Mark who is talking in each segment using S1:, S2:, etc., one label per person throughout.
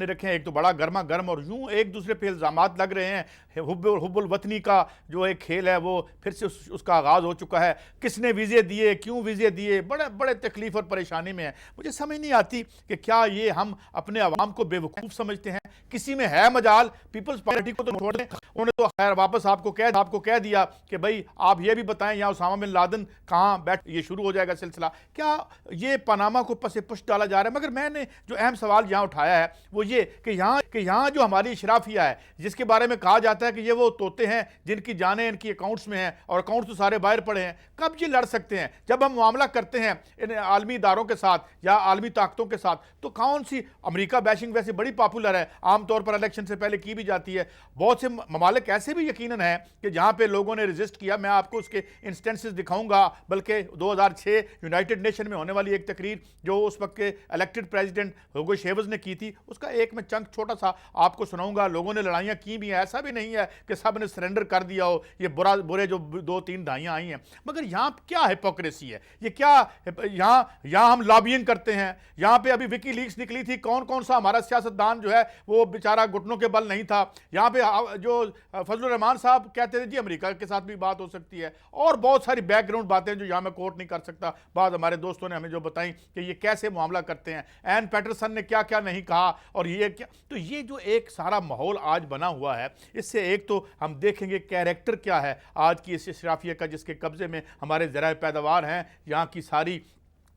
S1: रखे हैं, एक तो बड़ा गर्मा गर्म और यूं एक दूसरे पे इल्जामात लग रहे हैं। हुब्बुल वतनी का जो एक खेल है वो फिर से उसका आगाज़ हो चुका है। किसने वीज़े दिए, क्यों वीज़े दिए, बड़े बड़े तकलीफ और परेशानी में है। मुझे समझ नहीं आती कि क्या ये हम अपने अवाम को बेवकूफ़ समझते हैं। किसी में है मजाल, पीपल्स पार्टी को तो छोड़ दें, उन्होंने तो खैर वापस आपको कह दिया कि भाई आप ये भी बताएं यहाँ उसामा बिन लादेन कहाँ बैठ, ये शुरू हो जाएगा सिलसिला। क्या ये पनामा को पसे पुष्ट डाला जा रहा है? मगर मैंने जो अहम सवाल यहाँ उठाया है वो ये कि यहाँ जो हमारी इशराफिया है, जिसके बारे में कहा जाता है कि ये वो तोते हैं जिनकी जानें इनकी अकाउंट्स में हैं और अकाउंट्स तो सारे बाहर पड़े हैं, कब ये लड़ सकते हैं? जब हम मामला करते हैं इन आलमी इदारों के साथ या आलमी ताकतों के साथ, तो कौन सी अमेरिका बैशिंग वैसे बड़ी पॉपुलर है, आमतौर पर इलेक्शन से पहले की भी जाती है। बहुत से ममालिक ऐसे भी यकीनन है कि जहाँ पे लोगों ने रजिस्ट किया, मैं आपको उसके इंस्टेंसेस दिखाऊंगा। बल्कि 2006 यूनाइटेड नेशन में होने वाली एक तकरीर जो उस वक्त के इलेक्टेड प्रेसिडेंट हुगो चेवेज़ ने की थी, उसका एक मैं चंक छोटा सा आपको सुनाऊंगा। लोगों ने लड़ाइयाँ की भी हैं, ऐसा भी नहीं है कि सब ने सरेंडर कर दिया हो। ये बुरे जो 2-3 दहाइयाँ आई हैं, मगर यहाँ क्या हिपोक्रेसी है, ये क्या यहाँ हम लॉबिंग करते हैं। यहाँ पे अभी विकी लीक्स निकली थी, कौन कौन सा हमारा सियासतदान जो है वो बेचारा घुटनों के बल नहीं था। यहाँ पे जो फजलुर रहमान साहब कहते थे जी अमेरिका के साथ भी बात हो सकती है, और बहुत सारी बैकग्राउंड बातें जो यहाँ मैं कोट नहीं कर सकता। बाद हमारे दोस्तों ने हमें जो बताई कि ये कैसे मामला करते हैं, एन पैटरसन ने क्या क्या नहीं कहा और ये क्या। तो ये जो एक सारा माहौल आज बना हुआ है, इससे एक तो हम देखेंगे कैरेक्टर क्या है आज की इस इशराफिया का, जिसके कब्जे में हमारे ज़राए पैदावार हैं, यहाँ की सारी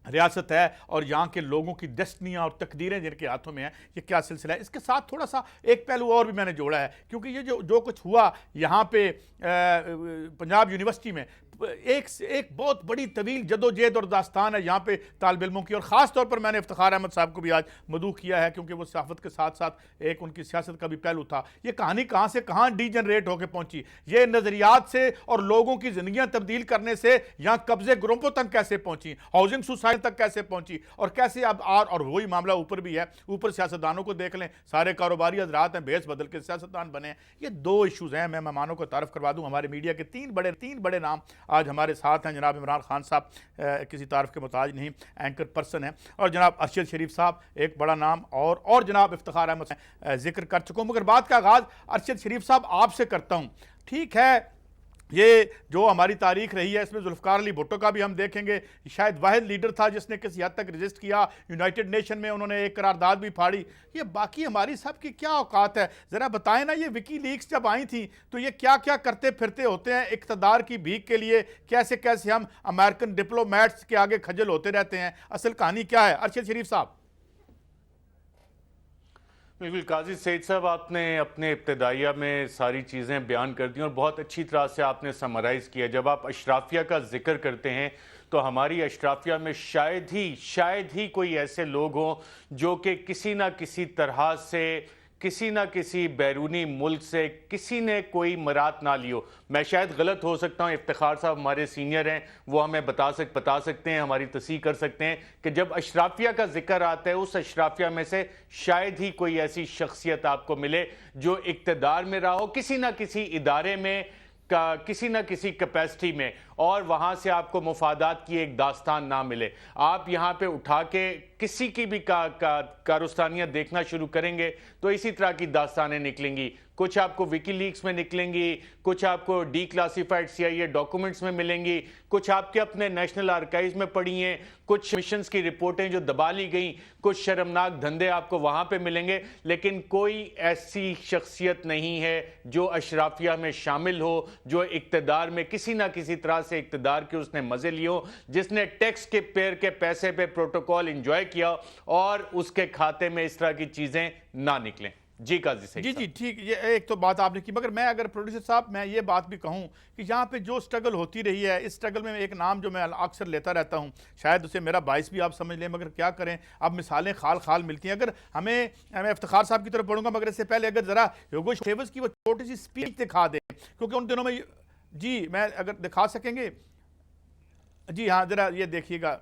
S1: रियासत है और यहाँ के लोगों की डेस्टिनियाँ और तकदीरें जिनके हाथों में हैं, ये क्या सिलसिला है। इसके साथ थोड़ा सा एक पहलू और भी मैंने जोड़ा है, क्योंकि ये जो कुछ हुआ यहाँ पे पंजाब यूनिवर्सिटी में, एक बहुत बड़ी तवील जदोजहद और दास्तान है यहाँ पे तालिब इल्मों की। और ख़ास तौर पर मैंने इफ्तिखार अहमद साहब को भी आज मदऊ किया है, क्योंकि वो सहाफ़त के साथ साथ एक उनकी सियासत का भी पहलू था। ये कहानी कहाँ से कहाँ डीजनरेट होकर पहुँची, ये नज़रियात से और लोगों की ज़िंदगियाँ तब्दील करने से यहाँ कब्ज़े ग्रुपों तक कैसे पहुँची, हाउसिंग सोसाइटी तक कैसे पहुँची, और कैसे अब और वही मामला ऊपर भी है। ऊपर सियासतदानों को देख लें, सारे कारोबारी हजरात हैं, भेस बदल के सियासतदान बने हैं। ये दो इशूज़ हैं। मैं मेहमानों को तारफ़ करवा दूँ, हमारे मीडिया के तीन बड़े नाम आज हमारे साथ हैं। जनाब इमरान खान साहब किसी तारीफ के मुताज नहीं, एंकर पर्सन हैं, और जनाब अरशद शरीफ साहब एक बड़ा नाम, और जनाब इफ्तिखार अहमद जिक्र कर चुका हूँ। मगर बात का आगाज़ अरशद शरीफ साहब आपसे करता हूँ। ठीक है, ये जो हमारी तारीख रही है, इसमें जुल्फ़िकार अली भुट्टो का भी हम देखेंगे, शायद वाहिद लीडर था जिसने किसी हद तक रजिस्ट किया। यूनाइटेड नेशन में उन्होंने एक करारदाद भी फाड़ी। ये बाकी हमारी सब की क्या औकात है, ज़रा बताएं ना। ये विकी लीक्स जब आई थी तो ये क्या क्या करते फिरते होते हैं इक़्तिदार की भीख के लिए, कैसे कैसे हम अमेरिकन डिप्लोमेट्स के आगे खजल होते रहते हैं। असल कहानी क्या है अरशद शरीफ साहब?
S2: बिल्कुल काजी सईद साहब, आपने अपने इब्तदाइया में सारी चीज़ें बयान कर दी और बहुत अच्छी तरह से आपने समराइज़ किया। जब आप अशराफिया का जिक्र करते हैं तो हमारी अशराफिया में शायद ही कोई ऐसे लोग हों जो कि किसी ना किसी तरह से किसी ना किसी बैरूनी मुल्क से किसी ने कोई मरात ना लियो। मैं शायद गलत हो सकता हूँ, इफ्तिखार साहब हमारे सीनियर हैं, वो हमें बता सकते हैं, हमारी तस्दीक़ कर सकते हैं कि जब अशराफिया का जिक्र आता है, उस अशराफिया में से शायद ही कोई ऐसी शख्सियत आपको मिले जो इक़्तिदार में रहा हो किसी ना किसी इदारे में, किसी ना किसी कैपेसिटी में, और वहाँ से आपको मुफादात की एक दास्तान ना मिले। आप यहाँ पे उठा के किसी की भी कारुस्तानियाँ देखना शुरू करेंगे तो इसी तरह की दास्तानें निकलेंगी। कुछ आपको विकी लीक्स में निकलेंगी, कुछ आपको डी क्लासिफाइड CIA डॉक्यूमेंट्स में मिलेंगी, कुछ आपके अपने नेशनल आर्काइव्स में पड़ी हैं, कुछ मिशंस की रिपोर्टें जो दबा ली गई, कुछ शर्मनाक धंधे आपको वहाँ पे मिलेंगे। लेकिन कोई ऐसी शख्सियत नहीं है जो अशराफिया में शामिल हो, जो इक़्तिदार में किसी ना किसी तरह से इक़्तिदार के उसने मज़े लियो, जिसने टैक्स के पेड़ के पैसे पे प्रोटोकॉल इंजॉय किया और उसके खाते में इस तरह की चीज़ें ना निकलें। जी काजी सईद
S1: जी ठीक, ये एक तो बात आपने की। मगर मैं अगर प्रोड्यूसर साहब मैं ये बात भी कहूँ कि यहाँ पे जो स्ट्रगल होती रही है, इस स्ट्रगल में एक नाम जो मैं अक्सर लेता रहता हूँ, शायद उसे मेरा बाइस भी आप समझ लें, मगर क्या करें, अब मिसालें खाल मिलती हैं। अगर मैं इफ्तिखार साहब की तरफ पढ़ूंगा, मगर इससे पहले अगर ज़रा हुगो चेवेज़ की वो छोटी सी स्पीच दिखा दें, क्योंकि उन दिनों में जी मैं अगर दिखा सकेंगे, जी हाँ जरा ये देखिएगा।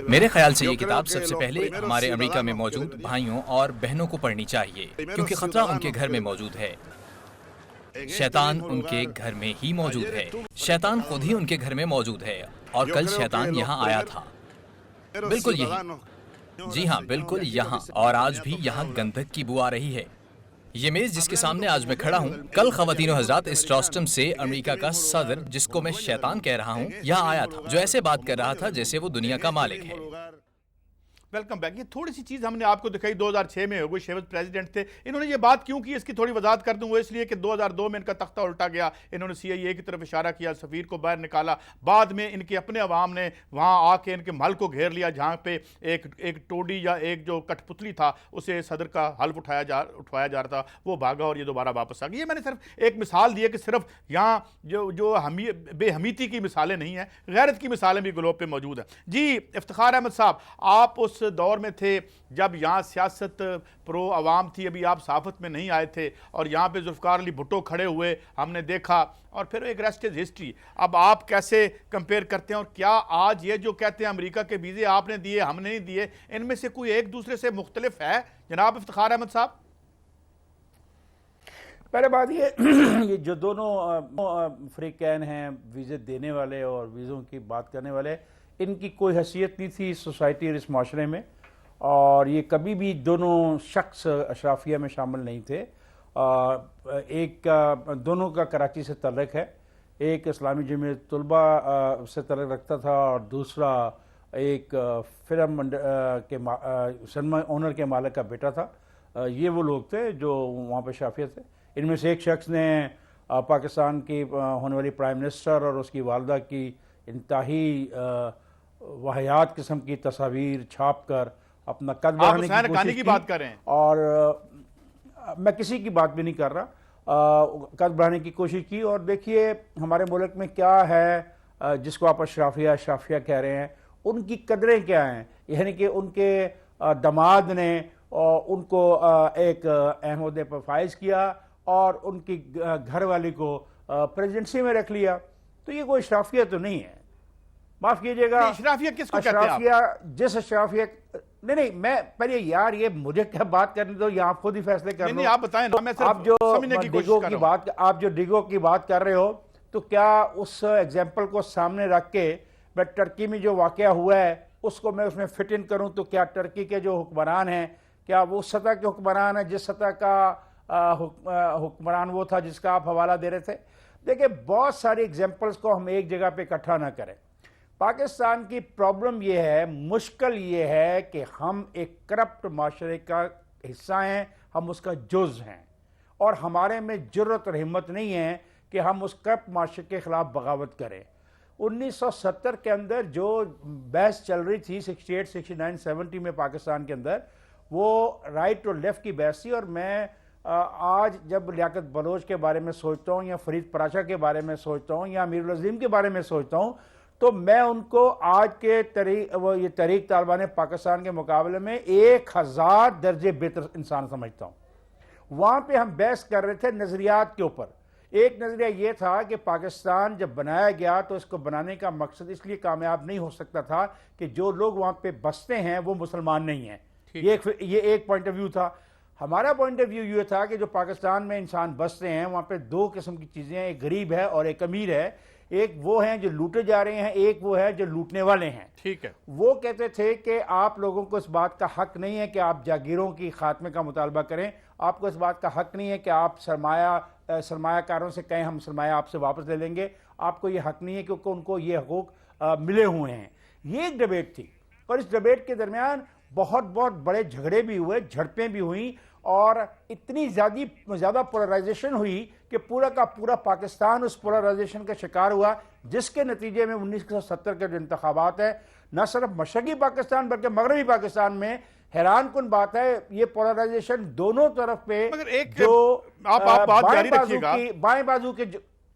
S3: मेरे ख्याल से ये किताब सबसे पहले हमारे अमेरिका में मौजूद भाइयों और बहनों को पढ़नी चाहिए, क्योंकि खतरा उनके घर में मौजूद है। शैतान उनके घर में ही मौजूद है, शैतान खुद ही उनके घर में मौजूद है, और कल शैतान यहाँ आया था। बिल्कुल यही। जी हाँ, बिल्कुल यहाँ, और आज भी यहाँ गंधक की बू आ रही है। ये मेज जिसके सामने आज मैं खड़ा हूँ, कल ख़वातीनो हज़रात इस रोस्टम से अमेरिका का सदर, जिसको मैं शैतान कह रहा हूँ, यहाँ आया था, जो ऐसे बात कर रहा था जैसे वो दुनिया का मालिक है।
S1: Welcome back. ये थोड़ी सी चीज़ हमने आपको दिखाई 2006 में, हुगो चेवेज़ प्रेसिडेंट थे। इन्होंने ये बात क्यों की, इसकी थोड़ी वजाहत कर दूं। वो इसलिए कि 2002 में इनका तख्ता उल्टा गया, इन्होंने CIA की तरफ इशारा किया, सफ़ीर को बाहर निकाला। बाद में इनके अपने अवाम ने वहाँ आके इनके महल को घेर लिया, जहाँ पे एक टोडी या एक जो कठपुतली था उसे सदर का हल्फ उठाया जा रहा था, वो भागा और ये दोबारा वापस आ गया। ये मैंने सिर्फ एक मिसाल दी है कि सिर्फ यहाँ जो बेहमीती की मिसालें नहीं हैं, गैरत की मिसालें भी ग्लोब पे मौजूद हैं। जी इफ्तिखार अहमद साहब, आप उस दौर में थे जब यहाँ सियासत प्रो अवाम थी, अभी आप सहाफत में नहीं आए थे, और यहाँ पे जुल्फ़िकार अली भुट्टो खड़े हुए हमने देखा, और फिर एक रेस्ट इज हिस्ट्री। अब आप कैसे कंपेयर करते हैं, और क्या आज ये जो कहते हैं अमेरिका के वीज़े आपने दिए हमने नहीं दिए, इनमें से कोई एक दूसरे से मुख्तलिफ है जनाब इफ्तिखार अहमद साहब?
S4: पहले बात ये जो दोनों फ्रीकैन हैं, वीज़े देने वाले और वीज़ों की बात करने वाले, इनकी कोई हैसियत नहीं थी इस सोसाइटी और इस माशरे में, और ये कभी भी दोनों शख्स अशराफिया में शामिल नहीं थे। दोनों का कराची से तल्लुक़ है, एक इस्लामी जमीयत तलबा से तल्लुक़ रखता था और दूसरा एक फिल्म के सिनेमा ओनर के मालिक का बेटा था। ये वो लोग थे जो वहाँ पे शाफिया थे। इनमें से एक शख्स ने पाकिस्तान की होने वाली प्राइम मिनिस्टर और उसकी वालदा की इंतहाई वाहियात किस्म की तस्वीर छाप कर अपना कद बढ़ाने की कोशिश की
S1: बात कर रहे हैं,
S4: और मैं किसी की बात भी नहीं कर रहा, कद बढ़ाने की कोशिश की। और देखिए हमारे मुल्क में क्या है जिसको आप अशराफिया कह रहे हैं, उनकी कदरें क्या हैं, यानी कि उनके दामाद ने उनको एक अहम ओहदे पर फाइज किया और उनकी घरवाली को प्रेसिडेंसी में रख लिया। तो ये कोई अशराफिया तो नहीं है, माफ कीजिएगा।
S1: अशराफिया किसको कहते हैं?
S4: अशराफिया जिस अशराफिया नहीं, मैं पहले यार ये मुझे क्या बात करने दो, ये आप खुद ही फैसले कर लो।
S1: आप बताएं ना, मैं
S4: आप जो डिगो की बात कर रहे हो, तो क्या उस एग्जाम्पल को सामने रख के मैं टर्की में जो वाकया हुआ है उसको मैं उसमें फिट इन करूं, तो क्या टर्की के जो हुक्मरान हैं, क्या वो सतह के हुक्मरान है जिस सतह का हुक्मरान वो था जिसका आप हवाला दे रहे थे? देखिए बहुत सारी एग्जाम्पल्स को हम एक जगह पे इकट्ठा ना करें। पाकिस्तान की प्रॉब्लम यह है, मुश्किल ये है कि हम एक करप्ट माशरे का हिस्सा हैं, हम उसका जुज़ हैं, और हमारे में जुर्रत और हिम्मत नहीं है कि हम उस करप्ट माशरे के ख़िलाफ़ बगावत करें। 1970 के अंदर जो बहस चल रही थी 68, 69, 70 में पाकिस्तान के अंदर, वो राइट और लेफ़्ट की बहस थी। और मैं आज जब लियाकत बलोच के बारे में सोचता हूँ, या फरीद पराशा के बारे में सोचता हूँ, या अमीरुल अज़ीम के बारे में सोचता हूँ, तो मैं उनको आज के तहरीक तालिबान पाकिस्तान के मुकाबले में 1000 दर्जे बेहतर इंसान समझता हूँ। वहाँ पे हम बहस कर रहे थे नज़रियात के ऊपर। एक नज़रिया ये था कि पाकिस्तान जब बनाया गया तो इसको बनाने का मकसद इसलिए कामयाब नहीं हो सकता था कि जो लोग वहाँ पे बसते हैं वो मुसलमान नहीं हैं। ये एक पॉइंट ऑफ व्यू था। हमारा पॉइंट ऑफ व्यू ये था कि जो पाकिस्तान में इंसान बसते हैं वहाँ पे दो किस्म की चीज़ें हैं, एक गरीब है और एक अमीर है। एक वो हैं जो लूटे जा रहे हैं, एक वो है जो लूटने वाले हैं। ठीक है। वो कहते थे कि आप लोगों को इस बात का हक नहीं है कि आप जागीरों की खात्मे का मुतालबा करें, आपको इस बात का हक नहीं है कि आप सरमायाकारों से कहें हम सरमाया आपसे वापस ले लेंगे, आपको ये हक नहीं है क्योंकि उनको ये हकूक मिले हुए हैं। ये एक डिबेट थी, और इस डिबेट के दरमियान बहुत बड़े झगड़े भी हुए, झड़पें भी हुई, और इतनी ज़्यादा पोलराइजेशन हुई कि पूरा का पूरा पाकिस्तान उस पोलराइजेशन का शिकार हुआ, जिसके नतीजे में 1970 के जो इंतखाबात है, न सिर्फ मशरक़ी पाकिस्तान बल्कि मगरबी पाकिस्तान में, हैरान कुन बात है, ये पोलराइजेशन दोनों तरफ पे
S1: आप बात जारी रखिएगा,
S4: बाएं बाजू के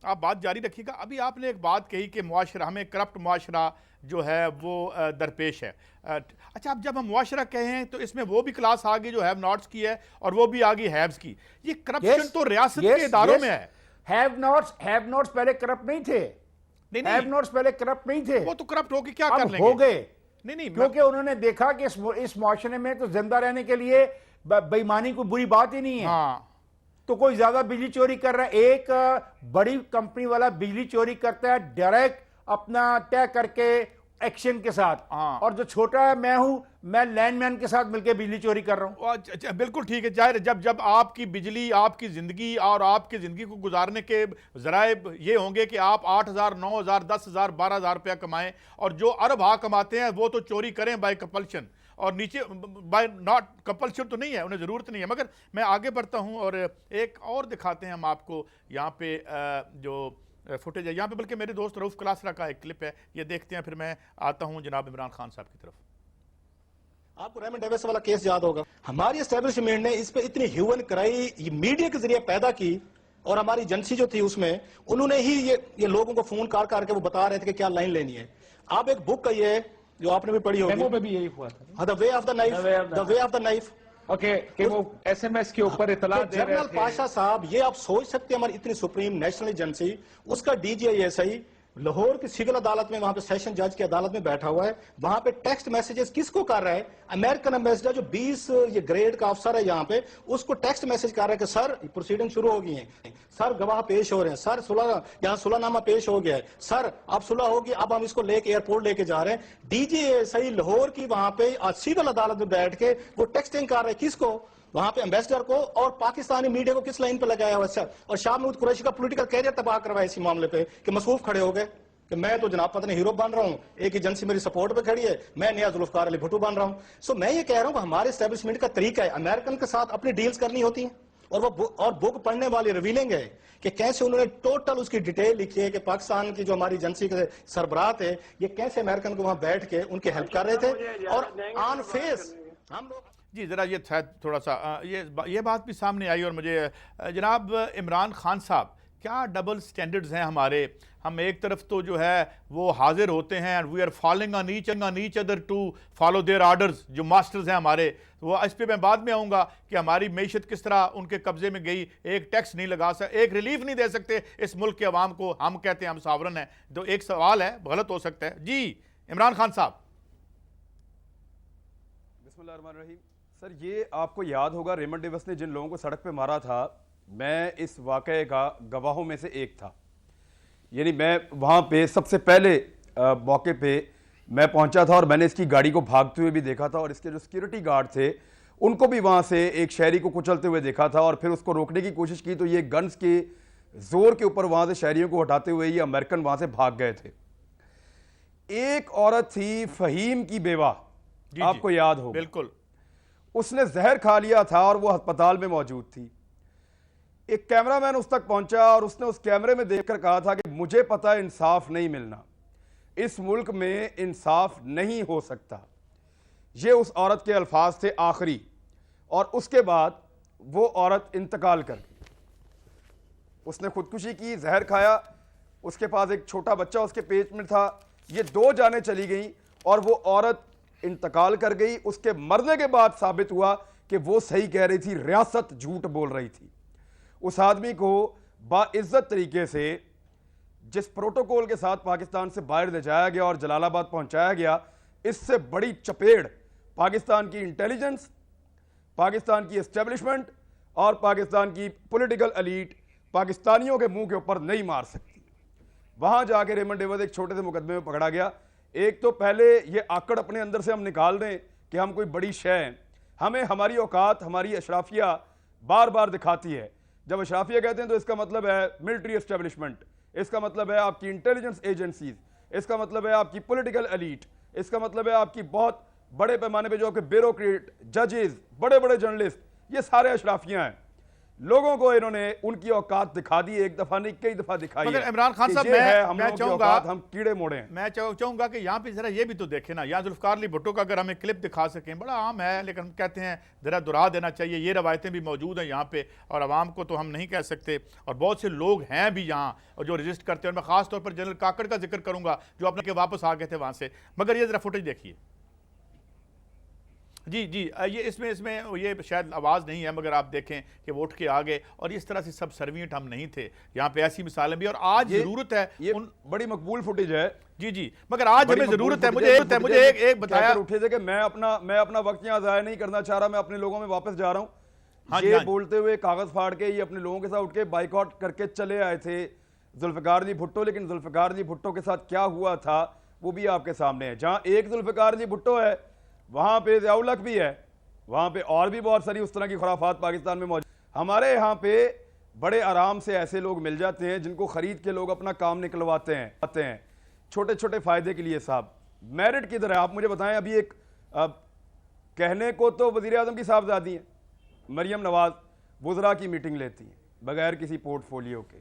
S1: आप बात जारी रखिएगा। अभी आपने एक बात कही कि मुआशरा, हमें करप्ट मुआशरा जो है वो दरपेश है। अच्छा, अब जब हम मुआशरा कहें तो इसमें वो भी क्लास आ गई जो हैव नॉट्स की है और वो भी आ गई हैव्स की। ये करप्शन तो रियासत के इदारों में है।
S4: हैव नॉट्स पहले करप्ट नहीं थे। हैव नॉट्स पहले करप्ट नहीं थे।
S1: वो तो करप्ट होके क्या कर लेंगे?
S4: हो गए।
S1: नहीं,
S4: क्योंकि उन्होंने देखा कि इस मुआशरे में तो जिंदा रहने के लिए बेईमानी कोई बुरी बात ही नहीं है।
S1: हाँ।
S4: तो कोई ज्यादा बिजली चोरी कर रहा है, एक बड़ी कंपनी वाला बिजली चोरी करता है, डायरेक्ट अपना तय करके एक्शन के साथ,
S1: हाँ।
S4: और जो छोटा है मैं हूं, मैं लैंडमैन के साथ मिलकर बिजली चोरी कर रहा हूं।
S1: अच्छा, बिल्कुल ठीक है। जाहिर है, जब आपकी बिजली, आपकी ज़िंदगी और आपकी ज़िंदगी को गुजारने के ज़राए ये होंगे कि आप 8,000, 9,000, 10,000, 12,000 रुपया कमाएं, और जो अरब हाँ कमाते हैं वो तो चोरी करें बाय कंपल्शन, और नीचे बाय नॉट कंपल्शन तो नहीं है, उन्हें ज़रूरत नहीं है। मगर मैं आगे बढ़ता हूँ और एक और दिखाते हैं हम आपको यहाँ पे जो फुटेज है यहाँ पे, बल्कि मेरे दोस्त रऊफ कलासरा का एक क्लिप है, ये देखते हैं, फिर मैं आता हूँ जनाब इमरान खान साहब की तरफ।
S5: आपको रेमंड डेविस वाला केस याद होगा, हमारी एस्टेब्लिशमेंट ने इस पे इतनी ह्यूमन कराई मीडिया के जरिए पैदा की, और हमारी एजेंसी जो थी उसमें उन्होंने ही ये लोगों को फोन कर करके वो बता रहे थे कि क्या लाइन लेनी है। आप एक बुक का ये जो आपने भी पढ़ी होगी,
S6: पे भी यही हुआ था,
S5: the way of the knife, the way of the knife,
S6: okay, कि वो एसएमएस के ऊपर इतला दे रहे
S5: जनरल
S6: थे।
S5: पाशा साहब, ये आप सोच सकते हैं हमारी इतनी सुप्रीम नेशनल एजेंसी, उसका डीजीआईएसआई लाहौर की सिविल अदालत में, वहां पे सेशन जज की अदालत में बैठा हुआ है, वहां पे टेक्स्ट मैसेजेस किसको कर रहा है? अमेरिकन एम्बेसडर जो 20 ये ग्रेड का अफसर है यहाँ पे, उसको टेक्स्ट मैसेज कर रहा है कि सर प्रोसीडिंग शुरू हो गई है, सर गवाह पेश हो रहे हैं, सर सुलह, यहाँ सुलहनामा पेश हो गया है, सर अब सुलह होगी, अब हम इसको लेके एयरपोर्ट लेके जा रहे हैं। डीजीआईएसआई लाहौर की वहां पे सिविल अदालत में बैठ के वो टेक्सटिंग कर रहे हैं, किसको? वहां पे एम्बेसडर को, और पाकिस्तानी मीडिया को किस लाइन पे लगाया हुआ है? और शाह महमूद कुरैशी का पॉलिटिकल कैरियर तबाह करवाया इसी मामले पे कि मसरूफ खड़े हो गए कि मैं तो जनाब पता नहीं हीरो बन रहा हूं, एक एजेंसी मेरी सपोर्ट पे खड़ी है, मैं नया जुल्फकार अली भुट्टो बन रहा हूं। सो मैं ये कह रहा हूं कि हमारे एस्टेब्लिशमेंट का तरीका है, अमेरिकन के साथ अपनी डील्स करनी होती हैं, और वो बुक पढ़ने वाली रिवीलिंग है कि कैसे उन्होंने टोटल उसकी डिटेल लिखी है कि पाकिस्तान की जो हमारी एजेंसी के सरबराह थे, ये कैसे अमेरिकन को वहां बैठ के उनकी हेल्प कर रहे थे, और ऑन फेस हम लोग।
S1: जी ज़रा ये था थोड़ा सा ये बात भी सामने आई, और मुझे जनाब इमरान खान साहब, क्या डबल स्टैंडर्ड्स हैं हमारे? हम एक तरफ तो जो है वो हाजिर होते हैं, and we are following on each other to follow their orders, जो मास्टर्स हैं हमारे, वो इस पर मैं बाद में आऊँगा कि हमारी मीशत किस तरह उनके कब्जे में गई, एक टैक्स नहीं लगा सकते, एक रिलीफ नहीं दे सकते इस मुल्क के अवाम को। हम कहते हैं हम सावरन हैं, तो एक सवाल है, गलत हो सकता है। जी इमरान खान साहब।
S7: बिस्मिल्लाहिर्रहमानिर्रहीम। सर, ये आपको याद होगा रेमंड डेविस ने जिन लोगों को सड़क पे मारा था, मैं इस वाक़े का गवाहों में से एक था। यानी मैं वहाँ पे सबसे पहले मौके पे मैं पहुँचा था, और मैंने इसकी गाड़ी को भागते हुए भी देखा था, और इसके जो सिक्योरिटी गार्ड थे उनको भी वहाँ से एक शहरी को कुचलते हुए देखा था, और फिर उसको रोकने की कोशिश की तो ये गन्स के जोर के ऊपर वहाँ से शहरियों को हटाते हुए ये अमेरिकन वहाँ से भाग गए थे। एक औरत थी फ़हीम की बेवा, आपको याद हो?
S1: बिल्कुल।
S7: उसने जहर खा लिया था और वो अस्पताल में मौजूद थी। एक कैमरामैन उस तक पहुंचा और उसने उस कैमरे में देखकर कहा था कि मुझे पता है इंसाफ नहीं मिलना, इस मुल्क में इंसाफ नहीं हो सकता। ये उस औरत के अल्फाज थे आखिरी, और उसके बाद वो औरत इंतकाल कर गई। उसने खुदकुशी की, जहर खाया, उसके पास एक छोटा बच्चा उसके पेट में था, ये 2 जानें चली गई और वो औरत इंतकाल कर गई। उसके मरने के बाद साबित हुआ कि वो सही कह रही थी, रियासत झूठ बोल रही थी। उस आदमी को बाइज्जत तरीके से जिस प्रोटोकॉल के साथ पाकिस्तान से बाहर ले जाया गया और जलालाबाद पहुंचाया गया, इससे बड़ी चपेड़ पाकिस्तान की इंटेलिजेंस, पाकिस्तान की एस्टेब्लिशमेंट और पाकिस्तान की पॉलिटिकल एलीट पाकिस्तानियों के मुंह के ऊपर नहीं मार सकती। वहां जाके रेमंड डेविस एक छोटे से मुकदमे में पकड़ा गया। एक तो पहले ये आकड़ अपने अंदर से हम निकाल दें कि हम कोई बड़ी शय हैं। हमें हमारी औकात, हमारी अशराफिया बार बार दिखाती है। जब अशराफिया कहते हैं तो इसका मतलब है मिलिट्री एस्टेब्लिशमेंट, इसका मतलब है आपकी इंटेलिजेंस एजेंसीज, इसका मतलब है आपकी पॉलिटिकल एलीट, इसका मतलब है आपकी बहुत बड़े पैमाने पे जो आपके ब्यूरोक्रेट, जजेस, बड़े बड़े जर्नलिस्ट, ये सारे अशराफियां हैं। लोगों को इन्होंने उनकी औकात दिखा दी, एक दफा नहीं कई दफा दिखाई है।
S1: इमरान खान साहब, मैं चाहूंगा,
S7: हम कीड़े मोड़े हैं।
S1: मैं चाहूंगा कि यहाँ पे जरा ये भी तो देखें ना, यहाँ जुल्फकार अली भुट्टो का अगर हमें क्लिप दिखा सकें, बड़ा आम है लेकिन हम कहते हैं जरा दोहरा देना चाहिए। ये रवायतें भी मौजूद हैं यहाँ पे, और आवाम को तो हम नहीं कह सकते, और बहुत से लोग हैं भी यहाँ और जो रजिस्ट करते हैं। और मैं खास तौर पर जनरल काकड़ का जिक्र करूंगा जो अपने के वापस आ गए थे वहां से। मगर ये जरा फुटेज देखिए। जी जी, ये इसमें ये शायद आवाज़ नहीं है, मगर आप देखें कि वो उठ के आ गए, और इस तरह से सब सर्वियंट हम नहीं थे। यहाँ पे ऐसी मिसालें भी, और आज जरूरत है,
S7: ये बड़ी मकबूल फुटेज है।
S1: जी जी, मगर आज हमें जरूरत है। मुझे एक बताया
S7: उठे थे कि मैं अपना वक्त यहाँ ज़ाया नहीं करना चाह रहा, मैं अपने लोगों में वापस जा रहा हूँ।
S1: हाँ
S7: ये बोलते हुए कागज फाड़ के ये अपने लोगों के साथ उठ के बाइकआउट करके चले आए थे जुल्फिकार अली भुट्टो। लेकिन जुल्फिकार अली भुट्टो के साथ क्या हुआ था वो भी आपके सामने है। जहां एक जुल्फिकार जी भुट्टो है वहां पे ज़ियाउल हक भी है, वहां पे और भी बहुत सारी उस तरह की खुराफात पाकिस्तान में मौजूद। हमारे यहाँ पे बड़े आराम से ऐसे लोग मिल जाते हैं जिनको खरीद के लोग अपना काम निकलवाते हैं छोटे छोटे फायदे के लिए। साहब मेरिट किधर है आप मुझे बताएं। अभी एक कहने को तो वजीर आजम की साहबजादी हैं मरियम नवाज वुज़रा की मीटिंग लेती हैं बगैर किसी पोर्टफोलियो के,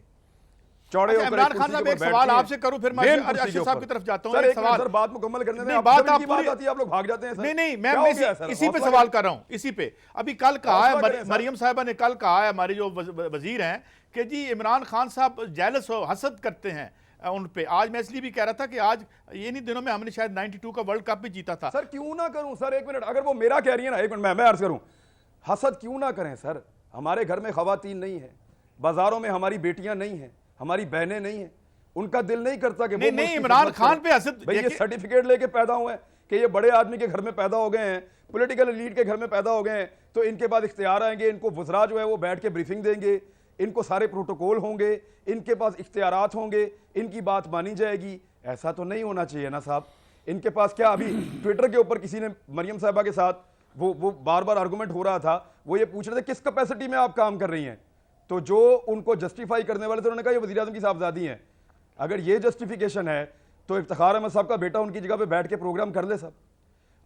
S7: चौड़े होकर
S1: इमरान खान साहब एक सवाल आपसे करूं, फिर मैं अर्शद साहब की तरफ जाता हूं।
S7: सर
S1: एक
S7: एक
S1: सवाल,
S7: सर बात मुकम्मल करने दें।
S1: बात आप
S7: बात आती है आप लोग भाग जाते हैं सर।
S1: नहीं मैं इसी पे सवाल कर रहा हूं, इसी पे। अभी कल कहा है मरियम साहिबा ने, कल कहा है हमारे जो वजीर हैं कि जी इमरान खान साहब जेलस हो, हसद करते हैं उन पे। आज मैं इसलिए भी कह रहा था कि आज ये नहीं दिनों में हमने शायद 92 का वर्ल्ड कप भी जीता था।
S7: सर क्यों ना करूं सर, एक मिनट, अगर वो मेरा कह रही है ना, एक मिनट मैं अर्ज करूं, हसद क्यों ना करें सर। हमारे घर में खवातीन नहीं है, बाजारों में हमारी बेटियां नहीं है, हमारी बहनें नहीं है, उनका दिल नहीं करता कि
S1: नहीं इमरान खान पे हसद।
S7: भाई ये सर्टिफिकेट लेके पैदा हुए हैं कि ये बड़े आदमी के घर में पैदा हो गए हैं, पॉलिटिकल लीड के घर में पैदा हो गए हैं, तो इनके बाद इख्तियार आएंगे, इनको वुज़रा जो है वो बैठ के ब्रीफिंग देंगे, इनको सारे प्रोटोकॉल होंगे, इनके पास इख्तियारात होंगे, इनकी बात मानी जाएगी। ऐसा तो नहीं होना चाहिए ना साहब। इनके पास क्या, अभी ट्विटर के ऊपर किसी ने मरियम साहिबा के साथ वो बार बार आर्गूमेंट हो रहा था, वो ये पूछ रहे थे किस कैपेसिटी में आप काम कर रही हैं, तो जो उनको जस्टिफाई करने वाले थे उन्होंने कहा ये वज़ीर आज़म की साहबजादी हैं। अगर ये जस्टिफिकेशन है तो इफ्तिखार अहमद साहब का बेटा उनकी जगह पे बैठ के प्रोग्राम कर ले साहब,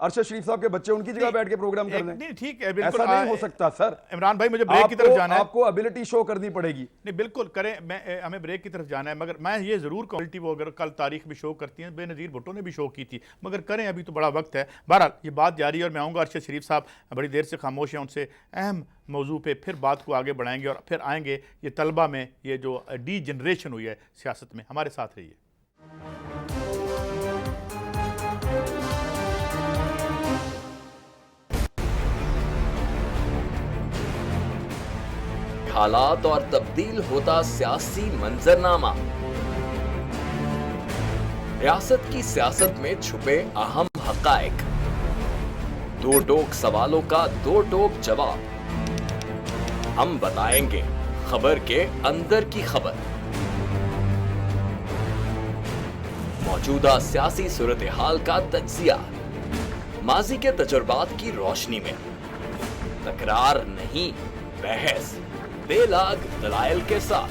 S7: अरशद शरीफ साहब के बच्चे उनकी जगह बैठ के प्रोग्राम कर लें।
S1: नहीं ठीक है,
S7: ऐसा नहीं हो सकता सर।
S1: इमरान भाई मुझे ब्रेक की तरफ जाना है,
S7: आपको एबिलिटी शो करनी पड़ेगी।
S1: नहीं बिल्कुल करें, हमें ब्रेक की तरफ जाना है, मगर मैं ये जरूर क्वालिटी वो अगर कल तारीख में शो करती हैं, बेनज़ीर भुट्टो ने भी शो की थी, मगर करें अभी तो बड़ा वक्त है। बहरहाल ये बात जारी है और मैं आऊँगा, अरशद शरीफ साहब बड़ी देर से खामोश हैं, उनसे अहम मौजू पे फिर बात को आगे बढ़ाएंगे और फिर आएंगे ये तलबा में ये जो डी जनरेशन हुई है सियासत में। हमारे साथ रहिए।
S8: हालात और तब्दील होता सियासी मंजरनामा, रियासत की सियासत में छुपे अहम हकायक, दो टोक सवालों का दो टोक जवाब। हम बताएंगे खबर के अंदर की खबर, मौजूदा सियासी सूरत हाल का तज्जिया, माजी के तजुर्बात की रोशनी में, तकरार नहीं बहस, बेलाग दलाइल के साथ।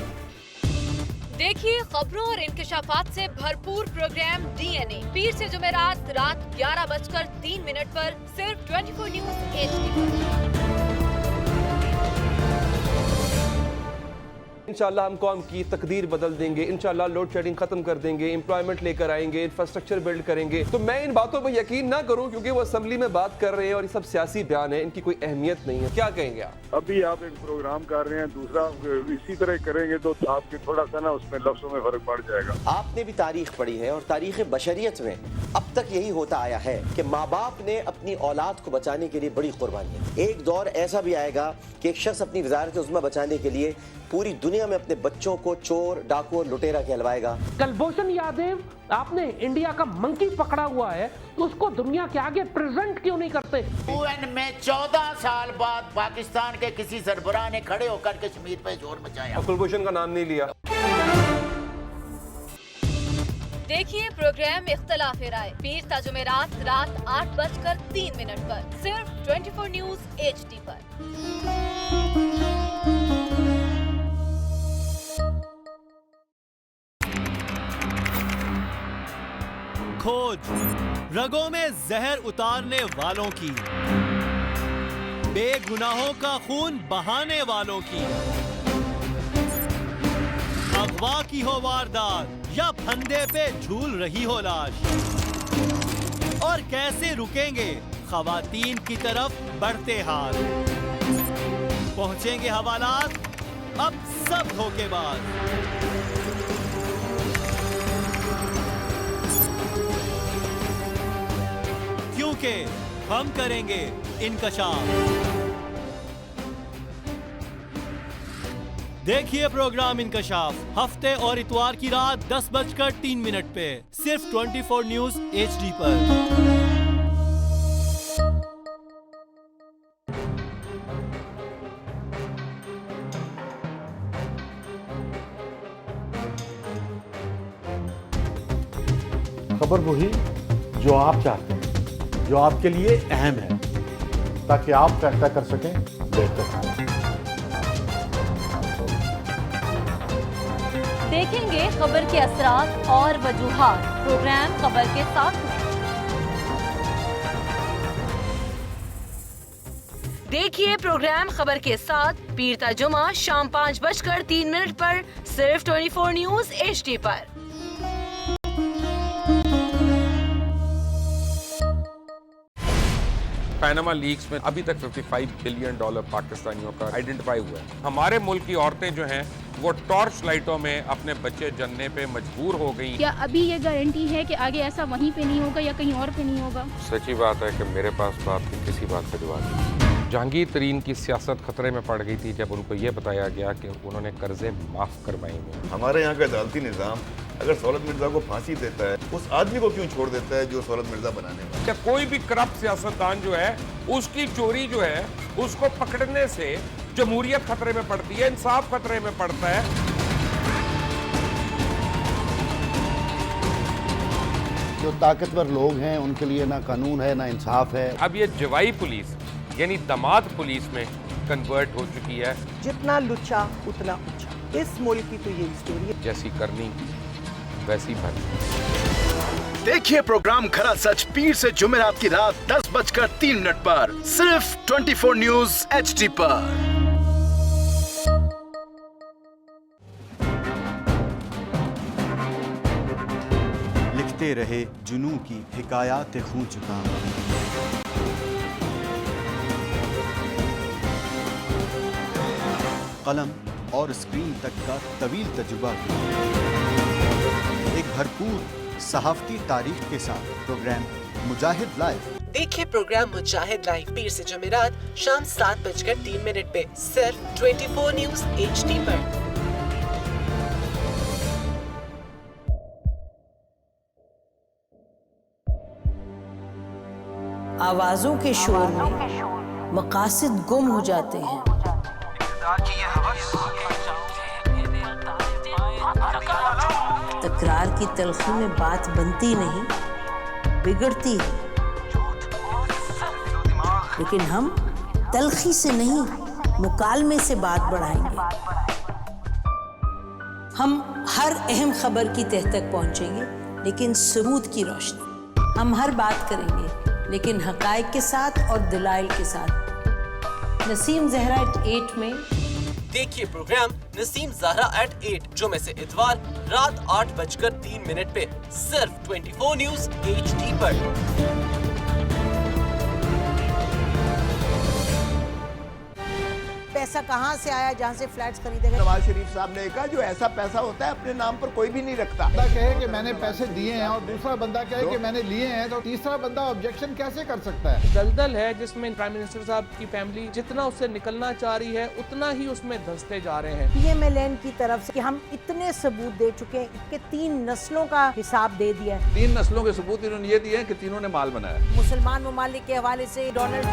S9: देखिए खबरों और इंकशाफात से भरपूर प्रोग्राम डीएनए, पीर से जुमेरात रात 11:03 पर सिर्फ 24 न्यूज HD पर।
S10: इंशाल्लाह हम कौम की तकदीर बदल देंगे, इंशाल्लाह लोड शेडिंग खत्म कर देंगे, एम्प्लॉयमेंट लेकर आएंगे, इंफ्रास्ट्रक्चर बिल्ड करेंगे। तो मैं इन बातों पर यकीन ना करूं क्योंकि वो असेंबली में बात कर रहे हैं और ये सब सियासी बयान है, इनकी कोई अहमियत नहीं है। क्या कहेंगे आप?
S11: अभी आप एक प्रोग्राम कर रहे हैं, दूसरा इसी तरह करेंगे तो आपके थोड़ा सा ना उसमें लफ्जों में फर्क पड़ जाएगा।
S12: आपने भी तारीख पढ़ी है और तारीख बशरियत में अब तक यही होता आया है कि माँ बाप ने अपनी औलाद को बचाने के लिए बड़ी कुर्बानियां। एक दौर ऐसा भी आएगा कि एक शख्स अपनी वजारत उज़्मा बचाने के लिए पूरी दुनिया में अपने बच्चों को चोर, डाकू और लुटेरा कहलवाएगा।
S13: कुलभूषण यादव, आपने इंडिया का मंकी पकड़ा हुआ है तो उसको दुनिया के आगे प्रेजेंट क्यों नहीं करते?
S14: UN में 14 साल बाद पाकिस्तान के किसी सरबराह ने खड़े होकर कश्मीर पे जोर मचाया।
S10: कुलभूषण का नाम नहीं लिया।
S9: देखिए प्रोग्राम इख्तिलाफ राय, पीर ता जुमेरात रात 8:03 पर सिर्फ 24 न्यूज HD पर।
S15: खोज रगों में जहर उतारने वालों की, बेगुनाहों का खून बहाने वालों की, अगवा की हो वारदात या फंदे पे झूल रही हो लाश, और कैसे रुकेंगे खवातीन की तरफ बढ़ते हाथ। पहुंचेंगे हवालात अब सब धोखेबाज। क्योंकि हम करेंगे इनकशाफ। देखिए प्रोग्राम इनकशाफ हफ्ते और इतवार की रात 10:03 पे सिर्फ 24 न्यूज HD पर।
S16: खबर वही जो आप चाहते हैं, जो आपके लिए अहम है, ताकि आप फैसला कर सकें बेहतर।
S9: देखेंगे खबर के असरात और वजूहात प्रोग्राम खबर के साथ में। देखिए प्रोग्राम खबर के साथ पीर ता जुमा शाम 5:03 पर सिर्फ 24 न्यूज HD पर।
S17: पैनामा लीक्स में अभी तक $55 बिलियन पाकिस्तानियों का आइडेंटिफाई हुआ है। हमारे मुल्क की औरतें जो हैं वो टॉर्च लाइटों में अपने बच्चे जनने पे मजबूर हो गई।
S18: क्या अभी ये गारंटी है कि आगे ऐसा वहीं पे नहीं होगा या कहीं और पे नहीं होगा?
S17: सच्ची बात है कि मेरे पास तो आपकी किसी बात पे जवाब नहीं। जहांगीर तरीन की सियासत खतरे में पड़ गई थी जब उनको ये बताया गया कि उन्होंने कर्जे माफ करवाएंगे।
S19: हमारे यहाँ का अदालती निज़ाम अगर सौलत मिर्जा को फांसी देता है, उस आदमी को क्यों छोड़ देता है जो सौलत मिर्जा बनाने वाला?
S17: क्या कोई भी करप्ट सियासतदान जो है उसकी चोरी जो है उसको पकड़ने से जमहूरियत खतरे में पड़ती है, इंसाफ खतरे में पड़ता है।
S20: जो ताकतवर लोग हैं उनके लिए ना कानून है ना इंसाफ है।
S17: अब ये जवाई पुलिस यानी दामाद पुलिस में कन्वर्ट हो चुकी है।
S21: जितना लुच्चा उतना ऊंचा, इस मुल्क की तो ये स्टोरी है।
S17: जैसी करनी वैसी भरनी।
S22: देखिए प्रोग्राम खरा सच पीर से जुमेरात की रात 10:03 पर सिर्फ 24 न्यूज HD पर।
S23: लिखते रहे जुनू की हिकायात खून चुका, कलम और स्क्रीन तक का तवील तजुर्बा, एक भरपूर सहाफती तारीख के साथ प्रोग्राम मुजाहिद लाइव।
S24: देखिए प्रोग्राम मुजाहिद लाइव पीर से जुमेरात शाम 7:03 पे सिर्फ 24 न्यूज HD पर।
S25: आवाजों के शोर में मकासद गुम हो जाते हैं। तकरार की तलखी में बात बनती नहीं, बिगड़ती है। लेकिन हम तलखी से नहीं, मुकालमे से बात बढ़ाएंगे। हम हर अहम खबर की तह तक पहुंचेंगे, लेकिन सबूत की रोशनी। हम हर बात करेंगे, लेकिन हकायक के साथ और दलाइल के साथ। नसीम ज़हरा 8 में
S24: देखिए प्रोग्राम नसीम ज़हरा at 8 जुमे से इतवार रात 8:03 पे सिर्फ 24 न्यूज HD पर।
S21: पैसा कहाँ से आया जहाँ से फ्लैट्स खरीदे गए?
S26: नवाज शरीफ साहब ने कहा जो ऐसा पैसा होता है अपने नाम पर कोई भी नहीं रखता।
S1: बंदा कहे कि मैंने पैसे दिए हैं और दूसरा बंदा कहे कि मैंने लिए हैं, तो तीसरा बंदा ऑब्जेक्शन कैसे कर सकता है?
S6: दलदल है जिसमें प्राइम मिनिस्टर साहब की फैमिली जितना उससे निकलना चाह रही है उतना ही उसमें धंसते जा रहे हैं।
S21: PMLN की तरफ से कि हम इतने सबूत दे चुके हैं, इनके 3 नस्लों का हिसाब दे दिया है।
S27: 3 नस्लों के सबूत इन्होंने ये दिए हैं कि तीनों ने माल बनाया।
S21: मुसलमान ममालिक के हवाले से डोनाल्ड।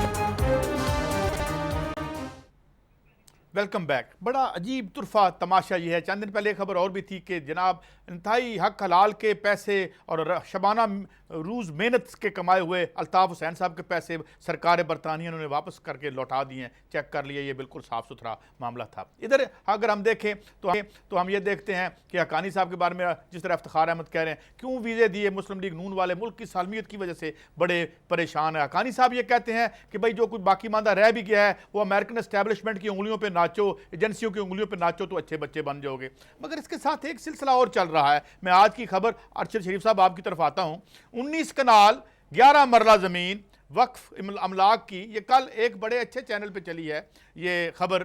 S1: Welcome back. बड़ा अजीब तुरफा तमाशा ये है, चंद दिन पहले खबर और भी थी कि जनाब इंतहाई हक हलाल के पैसे और शबाना रोज़ मेहनत के कमाए हुए अल्ताफ़ हुसैन साहब के पैसे सरकार बरतानिया उन्होंने वापस करके लौटा दिए हैं। चेक कर लिए, ये बिल्कुल साफ़ सुथरा मामला था। इधर अगर हम देखें तो हम ये देखते हैं कि हकानी साहब के बारे में जिस तरह इफ्तिखार अहमद कह रहे हैं, क्यों वीज़े दिए, मुस्लिम लीग नून वाले मुल्क की सालमियत की वजह से बड़े परेशान है। हकानी साहब ये कहते हैं कि भाई जो कुछ बाकी मांदा रह भी गया है वो अमेरिकन एस्टैब्लिशमेंट की उंगलियों पर नाचो, एजेंसियों की उंगलियों पर नाचो तो अच्छे बच्चे बन जाओगे। मगर इसके साथ एक सिलसिला और चल रहा है। मैं आज की खबर अरशद शरीफ साहब आपकी तरफ आता हूं। 19 कनाल 11 मरला ज़मीन वक्फ अमलाक की, ये कल एक बड़े अच्छे चैनल पे चली है ये खबर,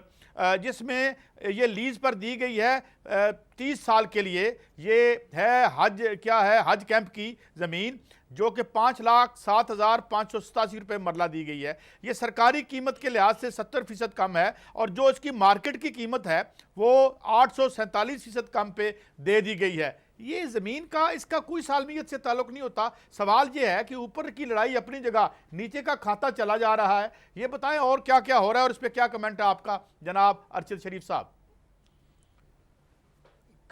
S1: जिसमें ये लीज पर दी गई है 30 साल के लिए। ये है हज कैंप की ज़मीन जो कि 5,07,587 रुपये मरला दी गई है। ये सरकारी कीमत के लिहाज से 70% कम है और जो इसकी मार्केट की कीमत है वो 847% कम पे दे दी गई है। ये ज़मीन का इसका कोई सालमियत से ताल्लुक़ नहीं होता। सवाल ये है कि ऊपर की लड़ाई अपनी जगह, नीचे का खाता चला जा रहा है। ये बताएं और क्या क्या हो रहा है और इस पर क्या कमेंट है आपका जनाब अरशद शरीफ साहब?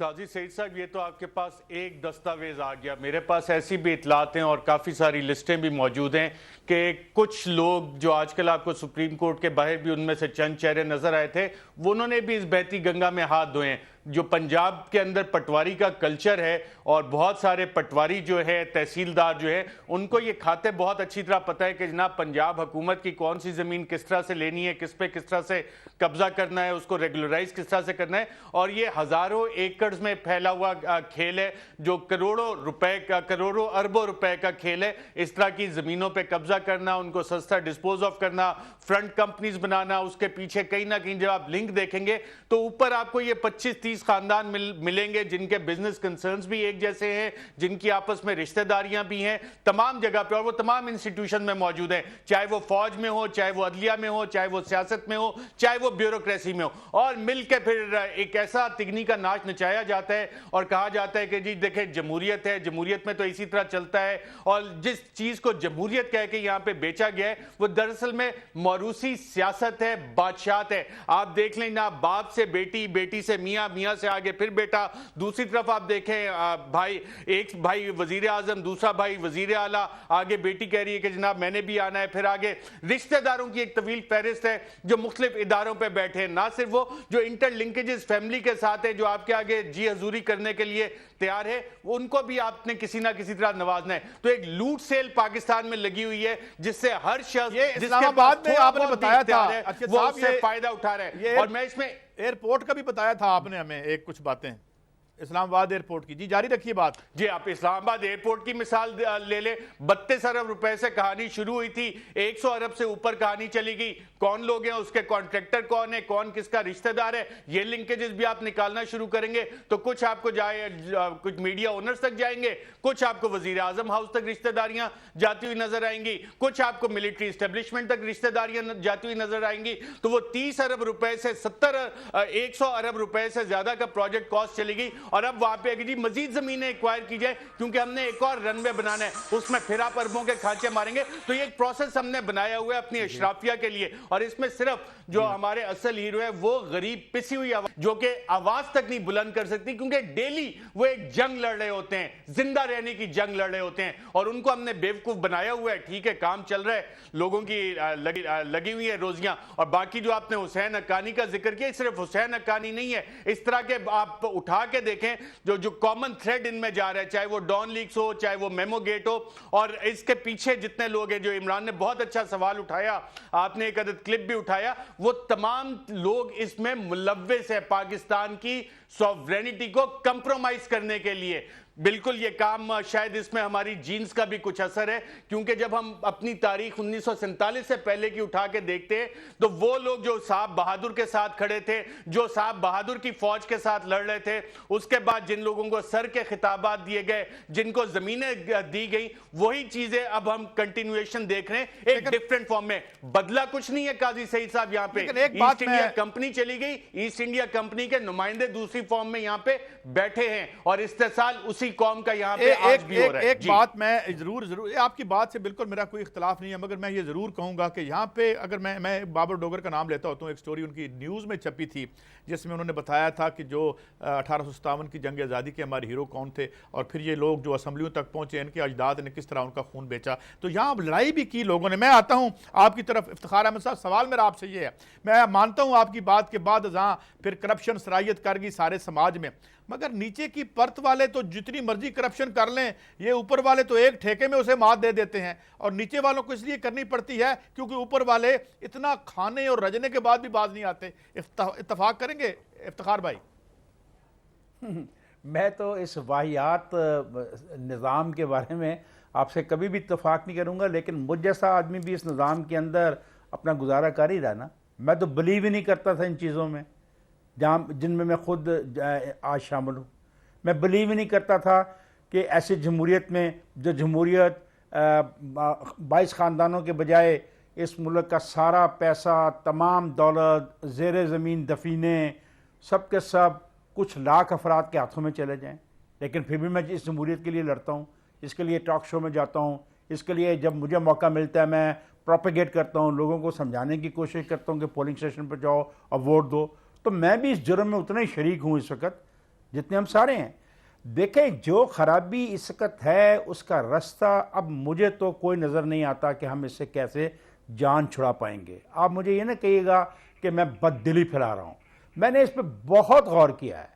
S2: काजी सईद साहब, ये तो आपके पास एक दस्तावेज आ गया, मेरे पास ऐसी भी इतलात हैं और काफ़ी सारी लिस्टें भी मौजूद हैं कि कुछ लोग जो आजकल आपको सुप्रीम कोर्ट के बाहर भी उनमें से चंद चेहरे नजर आए थे, वो उन्होंने भी इस बहती गंगा में हाथ धोए हैं। जो पंजाब के अंदर पटवारी का कल्चर है और बहुत सारे पटवारी जो है, तहसीलदार जो है, उनको ये खाते बहुत अच्छी तरह पता है कि जनाब पंजाब हुकूमत की कौन सी ज़मीन किस तरह से लेनी है, किस पे किस तरह से कब्जा करना है, उसको रेगुलराइज किस तरह से करना है। और ये हज़ारों एकड़ में फैला हुआ खेल है जो करोड़ों रुपए का, करोड़ों अरबों रुपए का खेल है। इस तरह की ज़मीनों पर कब्जा करना, उनको सस्ता डिस्पोज ऑफ करना, फ्रंट कंपनीज बनाना, उसके पीछे कहीं ना कहीं जब आप लिंक देखेंगे तो ऊपर आपको ये 25-30 खानदान मिलेंगे जिनके बिजनेस कंसर्न्स भी एक जैसे हैं, जिनकी आपस में रिश्तेदारियां भी हैं तमाम जगह पे, और वो तमाम इंस्टीट्यूशन में मौजूद हैं, चाहे वो फौज में हो, चाहे वो अदलिया में हो, चाहे वो सियासत में हो, चाहे वो ब्यूरोक्रेसी में हो। और मिलकर फिर एक ऐसा तिगनी का नाच नचाया जाता है और कहा जाता है कि जी देखें जमहूरियत है, जमहूरियत में तो इसी तरह चलता है। और जिस चीज को जमहूरियत कह के यहाँ पे बेचा गया है वो दरअसल में मौरूसी सियासत है, बादशाहत है। आप देख लें ना, बाप से बेटी, बेटी से मियाँ, मियाँ से आगे फिर बेटा। दूसरी तरफ आप देखें भाई, एक भाई वजीर आजम, दूसरा भाई वजीर आला, आगे बेटी कह रही है कि जनाब मैंने भी आना है। फिर आगे रिश्तेदारों की एक तवील फहरिस्त है जो मुख्तलिफ इदारों पर बैठे हैं, ना सिर्फ वो जो इंटरलिंकेजेस फैमिली के साथ है, जो आपके आगे जी हजूरी करने के लिए तैयार है, उनको भी आपने किसी ना किसी तरह नवाजना है। तो एक लूट सेल पाकिस्तान में लगी हुई है जिससे हर शख्स
S1: इस्लामाबाद में आपने बताया था
S2: वो उससे फायदा उठा रहे हैं। और मैं इसमें
S1: एयरपोर्ट का भी बताया था आपने हमें एक कुछ बातें इस्लामाबाद एयरपोर्ट की। जी जारी रखिए बात।
S2: जी आप इस्लामाबाद एयरपोर्ट की मिसाल ले लें, 32 अरब रुपए से कहानी शुरू हुई थी, 100 अरब से ऊपर कहानी चली गई। कौन लोग हैं, उसके कॉन्ट्रैक्टर कौन है, कौन किसका रिश्तेदार है, ये लिंकेजेस भी आप निकालना शुरू करेंगे तो कुछ आपको कुछ मीडिया ओनर्स तक जाएंगे, कुछ आपको वजीर आजम हाउस तक रिश्तेदारियां जाती हुई नजर आएंगी, कुछ आपको मिलिट्री एस्टेब्लिशमेंट तक रिश्तेदारियां जाती हुई नजर आएंगी। तो वो 30 अरब रुपए से 100 अरब रुपए से ज्यादा का प्रोजेक्ट कॉस्ट चली गई। और अब वहां पे जी मजीद जमीनें एक्वायर की जाए क्योंकि हमने एक और रनवे बनाना है, उसमें फिर आप अरबों के खांचे मारेंगे। तो ये एक प्रोसेस हमने बनाया हुआ है अपनी अशराफिया के लिए। और इसमें सिर्फ जो हमारे असल हीरो है वो गरीब पिसी हुई आवाज जो कि आवाज तक नहीं बुलंद कर सकती, क्योंकि डेली वो एक जंग लड़ रहे होते हैं, जिंदा रहने की जंग लड़ रहे होते हैं। और उनको हमने बेवकूफ बनाया हुआ है। ठीक है, काम चल रहा है, लोगों की लगी हुई है रोजियां। और बाकी जो आपने हुसैन हक्कानी का जिक्र किया, सिर्फ हुसैन हक्कानी नहीं है, इस तरह के आप उठा के देखें जो कॉमन थ्रेड इनमें जा रहा है, चाहे वो डॉन लीक्स हो, चाहे वो मेमो गेट हो। और इसके पीछे जितने लोग हैं, जो इमरान ने बहुत अच्छा सवाल उठाया, आपने एक अदद क्लिप भी उठाया, वो तमाम लोग इसमें मुलव्विस है पाकिस्तान की सॉवरेनिटी को कंप्रोमाइज करने के लिए। बिल्कुल ये काम शायद इसमें हमारी जीन्स का भी कुछ असर है, क्योंकि जब हम अपनी तारीख 1947 से पहले की उठा के देखते हैं तो वो लोग जो साहब बहादुर के साथ खड़े थे, जो साहब बहादुर की फौज के साथ लड़ रहे थे, उसके बाद जिन लोगों को सर के खिताबात दिए गए, जिनको जमीनें दी गई, वही चीजें अब हम कंटिन्यूएशन देख रहे हैं एक डिफरेंट फॉर्म में। बदला कुछ नहीं है काजी सईद साहब। यहाँ पे ईस्ट इंडिया कंपनी चली गई, ईस्ट इंडिया कंपनी के नुमाइंदे दूसरी फॉर्म में यहाँ पे बैठे हैं और इस्तेसाल उसी कौम का यहाँ पे आज भी हो रहा है।
S1: एक बात मैं जरूर आपकी बात से बिल्कुल मेरा कोई इख्तलाफ नहीं है, मगर मैं ये जरूर कहूंगा कि यहाँ पे अगर मैं बाबर डोगर का नाम लेता होता हूँ, एक स्टोरी उनकी न्यूज़ में छपी थी जिसमें उन्होंने बताया था कि जो 1857 की जंग आज़ादी के हमारे हीरो कौन थे और फिर ये लोग जो असम्बलियों तक पहुँचे, इनके अजदाद ने किस तरह उनका खून बेचा। तो यहाँ लड़ाई भी की लोगों ने। मैं आता हूँ आपकी तरफ, इफ्तिखार अहमद साहब, सवाल मेरा आपसे ये है, मैं मानता हूँ आपकी बात के बाद जहाँ फिर करप्शन सरायत कर गई सारे समाज में, मगर नीचे की परत वाले तो जितनी मर्जी करप्शन कर लें, ये ऊपर वाले तो एक ठेके में उसे मात दे देते हैं। और नीचे वालों को इसलिए करनी पड़ती है क्योंकि ऊपर वाले इतना खाने और रजने के बाद भी बाज नहीं आते। इत्तफाक करेंगे इफ्तिखार भाई?
S3: मैं तो इस वाहियात निज़ाम के बारे में आपसे कभी भी इत्तफाक नहीं करूँगा, लेकिन मुझ जैसा आदमी भी इस निज़ाम के अंदर अपना गुजारा कर ही रहा ना। मैं तो बिलीव ही नहीं करता था इन चीज़ों में जिनमें मैं खुद आज शामिल हूँ। मैं बिलीव ही नहीं करता था कि ऐसी जमहूरियत में जो जमहूरियत 22 ख़ानदानों के बजाय इस मुल्क का सारा पैसा, तमाम दौलत, ज़ेर ज़मीन दफीने, सब के सब कुछ लाख अफराद के हाथों में चले जाएं। लेकिन फिर भी मैं इस जमहूरियत के लिए लड़ता हूँ, इसके लिए टॉक शो में जाता हूँ, इसके लिए जब मुझे मौका मिलता है मैं प्रोपेगेट करता हूँ, लोगों को समझाने की कोशिश करता हूँ कि पोलिंग स्टेशन पर जाओ और वोट दो। तो मैं भी इस जुर्म में उतना ही शरीक हूँ इस वक्त जितने हम सारे हैं। देखें, जो खराबी इस वक्त है उसका रास्ता अब मुझे तो कोई नज़र नहीं आता कि हम इससे कैसे जान छुड़ा पाएंगे। आप मुझे ये ना कहिएगा कि मैं बददिली फैला रहा हूँ। मैंने इस पर बहुत गौर किया है,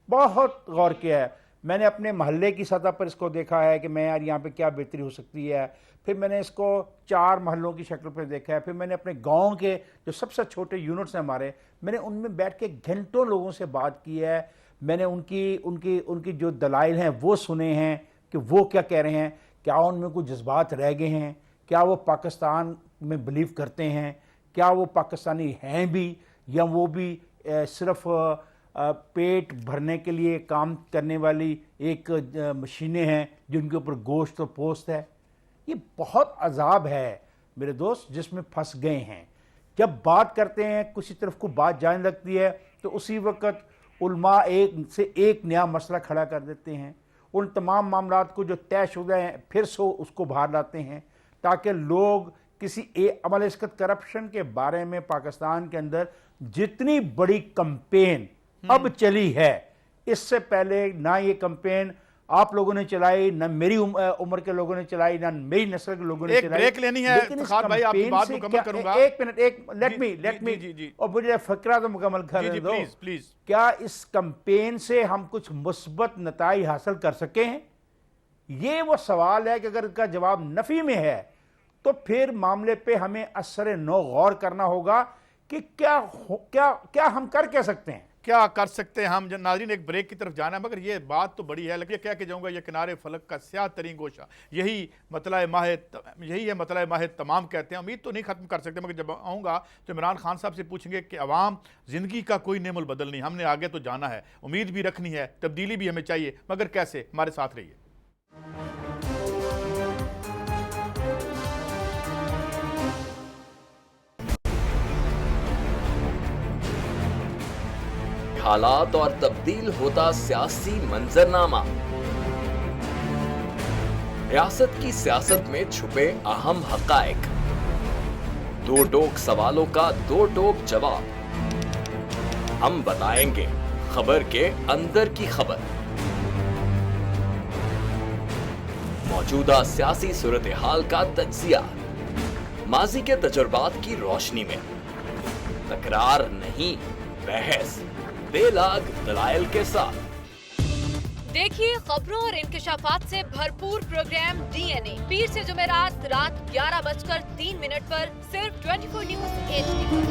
S3: बहुत गौर किया है। मैंने अपने मोहल्ले की सतह पर इसको देखा है कि मैं यार यहाँ पे क्या बेहतरी हो सकती है। फिर मैंने इसको 4 मोहल्लों की शक्ल पर देखा है। फिर मैंने अपने गांव के जो सबसे छोटे यूनिट्स हैं हमारे, मैंने उनमें बैठ के घंटों लोगों से बात की है। मैंने उनकी उनकी उनकी जो दलाइल हैं वो सुने हैं कि वो क्या कह रहे हैं, क्या उनमें कुछ जज्बात रह गए हैं, क्या वो पाकिस्तान में बिलीव करते हैं, क्या वो पाकिस्तानी हैं भी, या वो भी सिर्फ पेट भरने के लिए काम करने वाली एक मशीनें हैं जिनके ऊपर गोश्त और पोस्त है। ये बहुत अजाब है मेरे दोस्त जिसमें फंस गए हैं। जब बात करते हैं किसी तरफ को बात जाने लगती है तो उसी वक्त उल्मा एक से एक नया मसला खड़ा कर देते हैं। उन तमाम मामलात को जो तयशुदा हैं फिर से उसको बाहर लाते हैं ताकि लोग किसी अमल इसकत करप्शन के बारे में पाकिस्तान के अंदर जितनी बड़ी कंपेन अब चली है, इससे पहले ना ये कंपेन आप लोगों ने चलाई, ना मेरी उम्र के लोगों ने चलाई, ना मेरी नस्ल के लोगों ने चलाई।
S1: ब्रेक लेनी है इफ्तिखार भाई, आपकी बात मुकम्मल करूंगा।
S3: एक मिनट, लेट मी और मुझे फकरा तो मुकम्मल कर दो
S1: प्लीज।
S3: क्या इस कंपेन से हम कुछ मुस्बत नताइज हासिल कर सके हैं? ये वो सवाल है कि अगर इसका जवाब नफी में है तो फिर मामले पे हमें असर नो गौर करना होगा कि क्या हम कर सकते हैं,
S1: क्या कर सकते हैं हम। नाज़रीन, एक ब्रेक की तरफ जाना है, मगर ये बात तो बड़ी है। लेकिन क्या कह जाऊंगा, ये किनारे फलक का स्याह तरीन गोशा, यही है मतला माह तमाम कहते हैं। उम्मीद तो नहीं खत्म कर सकते, मगर जब आऊँगा तो इमरान खान साहब से पूछेंगे कि अवाम ज़िंदगी का कोई नेमुल बदल नहीं, हमने आगे तो जाना है, उम्मीद भी रखनी है, तब्दीली भी हमें चाहिए, मगर कैसे। हमारे साथ रहिए।
S4: हालात और तब्दील होता सियासी मंजरनामा, रियासत की सियासत में छुपे अहम हकायक, दो टोक सवालों का दो टोक जवाब। हम बताएंगे खबर के अंदर की खबर। मौजूदा सियासी सूरत हाल का तज्जिया, माजी के तजुर्बात की रोशनी में, तकरार नहीं बहस, बेलाग दलाइल के साथ।
S9: देखिए खबरों और इंकिशाफात से भरपूर प्रोग्राम डीएनए, पीर से जुमेरात रात 11:03 पर सिर्फ 24 न्यूज HD पर।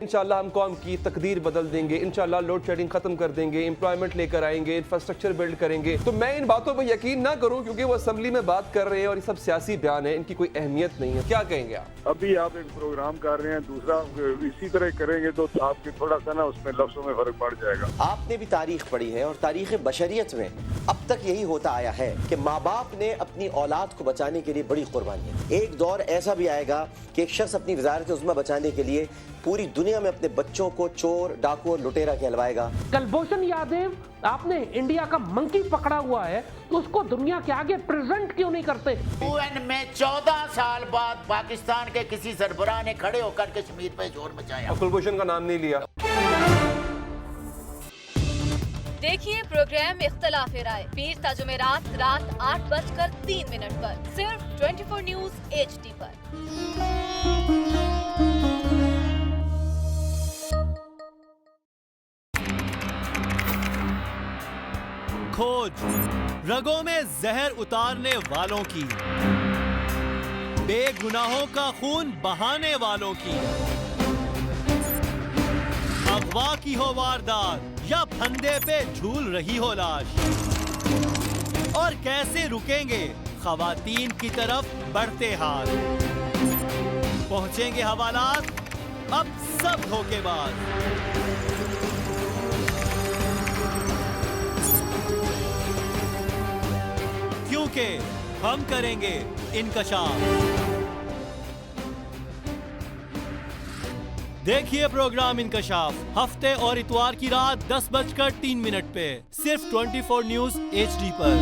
S10: इंशाल्लाह हम कौम की तकदीर बदल देंगे, इंशाल्लाह लोड शेडिंग खत्म कर देंगे, एम्प्लॉयमेंट लेकर आएंगे, इंफ्रास्ट्रक्चर बिल्ड करेंगे। तो मैं इन बातों पर यकीन ना करूं क्योंकि वो असेंबली में बात कर रहे हैं और ये सब सियासी बयान है, इनकी कोई अहमियत नहीं है। क्या कहेंगे आप?
S5: अभी आप एक प्रोग्राम कर रहे हैं, दूसरा इसी तरह करेंगे तो आपके थोड़ा सा ना उसमें लफ्जों में फर्क पड़ जाएगा।
S7: आपने भी तारीख पढ़ी है और तारीख बशरियत में अब तक यही होता आया है कि माँ बाप ने अपनी औलाद को बचाने के लिए बड़ी कुर्बानियां। एक दौर ऐसा भी आएगा कि एक शख्स अपनी वज़ारत उज़्मा बचाने के लिए पूरी दुनिया में अपने बच्चों को चोर, डाकू और लुटेरा कहलवाएगा।
S8: कुलभूषण यादव, आपने इंडिया का मंकी पकड़ा हुआ है, उसको दुनिया के आगे प्रेजेंट क्यों नहीं करते?
S14: UN में 14 साल बाद पाकिस्तान के किसी सरबराह ने खड़े होकर कश्मीर पे जोर मचाया।
S10: कुलभूषण का नाम नहीं लिया।
S9: देखिए प्रोग्राम इख्तिलाफ राय, पीर ता जुमेरात रात 8:03 पर सिर्फ 24 न्यूज HD पर।
S15: खोज रगों में जहर उतारने वालों की, बेगुनाहों का खून बहाने वालों की, अगवा की हो वारदात या फंदे पे झूल रही हो लाश, और कैसे रुकेंगे खवातीन की तरफ बढ़ते हाथ। पहुंचेंगे हवालात अब सब धोखेबाज। क्योंकि हम करेंगे इनकशाफ। देखिए प्रोग्राम इनकशाफ हफ्ते और इतवार की रात 10:03 पे सिर्फ 24 न्यूज HD पर।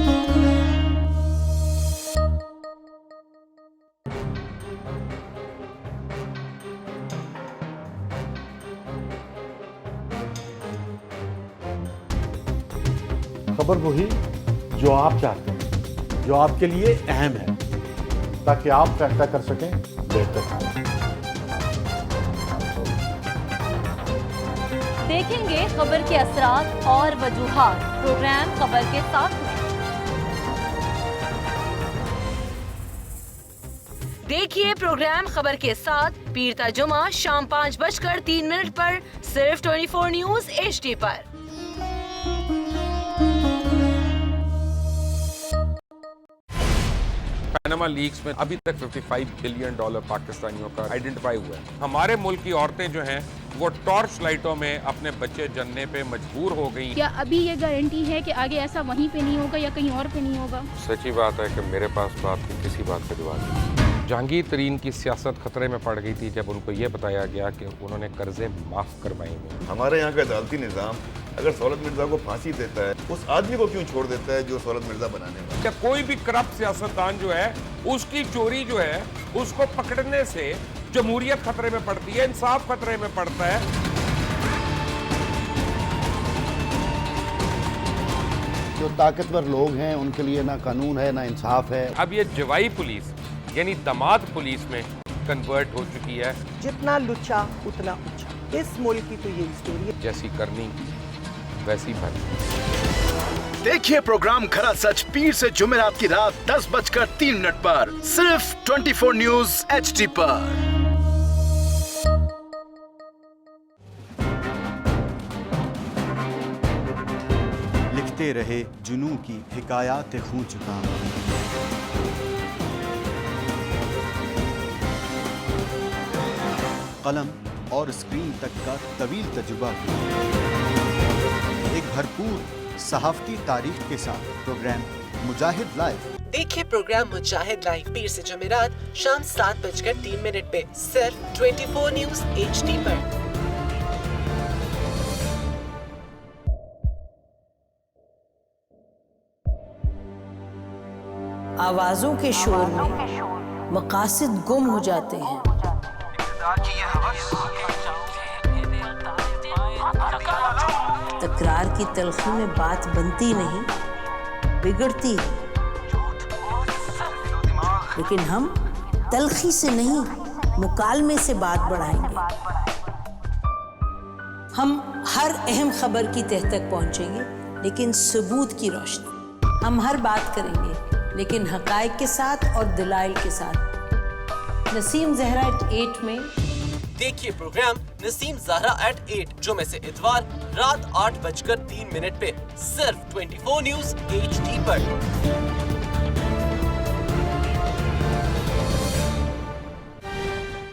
S11: खबर वही जो आप चाहते हैं, जो आपके लिए अहम है, ताकि आप फैसला कर सकें बेहतर।
S9: देखेंगे खबर के असरात और वजूहात प्रोग्राम खबर के साथ में। देखिए प्रोग्राम खबर के साथ पीर ता जुमा शाम 5:03 पर सिर्फ 24 न्यूज HD पर।
S17: पैनामा लीक्स में अभी तक $55 बिलियन पाकिस्तानियों का आइडेंटिफाई हुआ है। हमारे मुल्क की औरतें जो हैं वो टॉर्च लाइटों में अपने बच्चे जनने पे मजबूर हो गई।
S12: क्या अभी ये गारंटी है कि आगे ऐसा वहीं पे नहीं होगा या कहीं और पे नहीं होगा?
S17: सच्ची बात है कि मेरे पास बात की किसी बात का जवाब नहीं। जहांगीर तरीन की सियासत खतरे में पड़ गई थी जब उनको ये बताया गया कि उन्होंने कर्जे माफ करवाए हैं।
S13: हमारे यहाँ का अदालती निज़ाम अगर सौलत मिर्जा को फांसी देता है, उस आदमी को क्यों छोड़ देता है जो सौलत मिर्जा बनाने वाला?
S17: क्या कोई भी करप्ट सियासतदान जो है उसकी चोरी जो है उसको पकड़ने से जमहूरियत खतरे में पड़ती है, इंसाफ खतरे में पड़ता है।
S11: जो ताकतवर लोग हैं उनके लिए ना कानून है ना इंसाफ है।
S17: अब ये जवाई पुलिस यानी दामाद पुलिस में कन्वर्ट हो चुकी है।
S16: जितना लुच्चा उतना ऊंचा, इस मुल्क की तो ये स्टोरी है।
S17: जैसी करनी वैसी भरनी।
S22: देखिए प्रोग्राम खरा सच पीर से जुमेरात की रात 10:03 पर सिर्फ 24 न्यूज HD पर।
S23: लिखते रहे जुनू की हिकायात खूं चुका, कलम और स्क्रीन तक का तवील तजुर्बा, एक भरपूर सहाफती तारीख के साथ प्रोग्राम मुजाहिद लाइव।
S24: देखिए प्रोग्राम मुजाहिद लाइव पीर से जुमेरात शाम 7:03 पे सिर्फ 24 न्यूज HD पर।
S25: आवाजों के शोर में मकासद गुम हो जाते हैं। तकरार की तलखी में बात बनती नहीं, बिगड़ती है। लेकिन हम तलखी से नहीं, मुकालमे से बात बढ़ाएंगे। हम हर अहम खबर की तह तक पहुंचेंगे, लेकिन सबूत की रोशनी। हम हर बात करेंगे, लेकिन हकायक के साथ और दलाइल के साथ। नसीम ज़हरा at 8 में
S24: देखिए प्रोग्राम नसीम ज़हरा at 8 जुमे से इतवार रात 8:03 पे सिर्फ 24 न्यूज HD पर।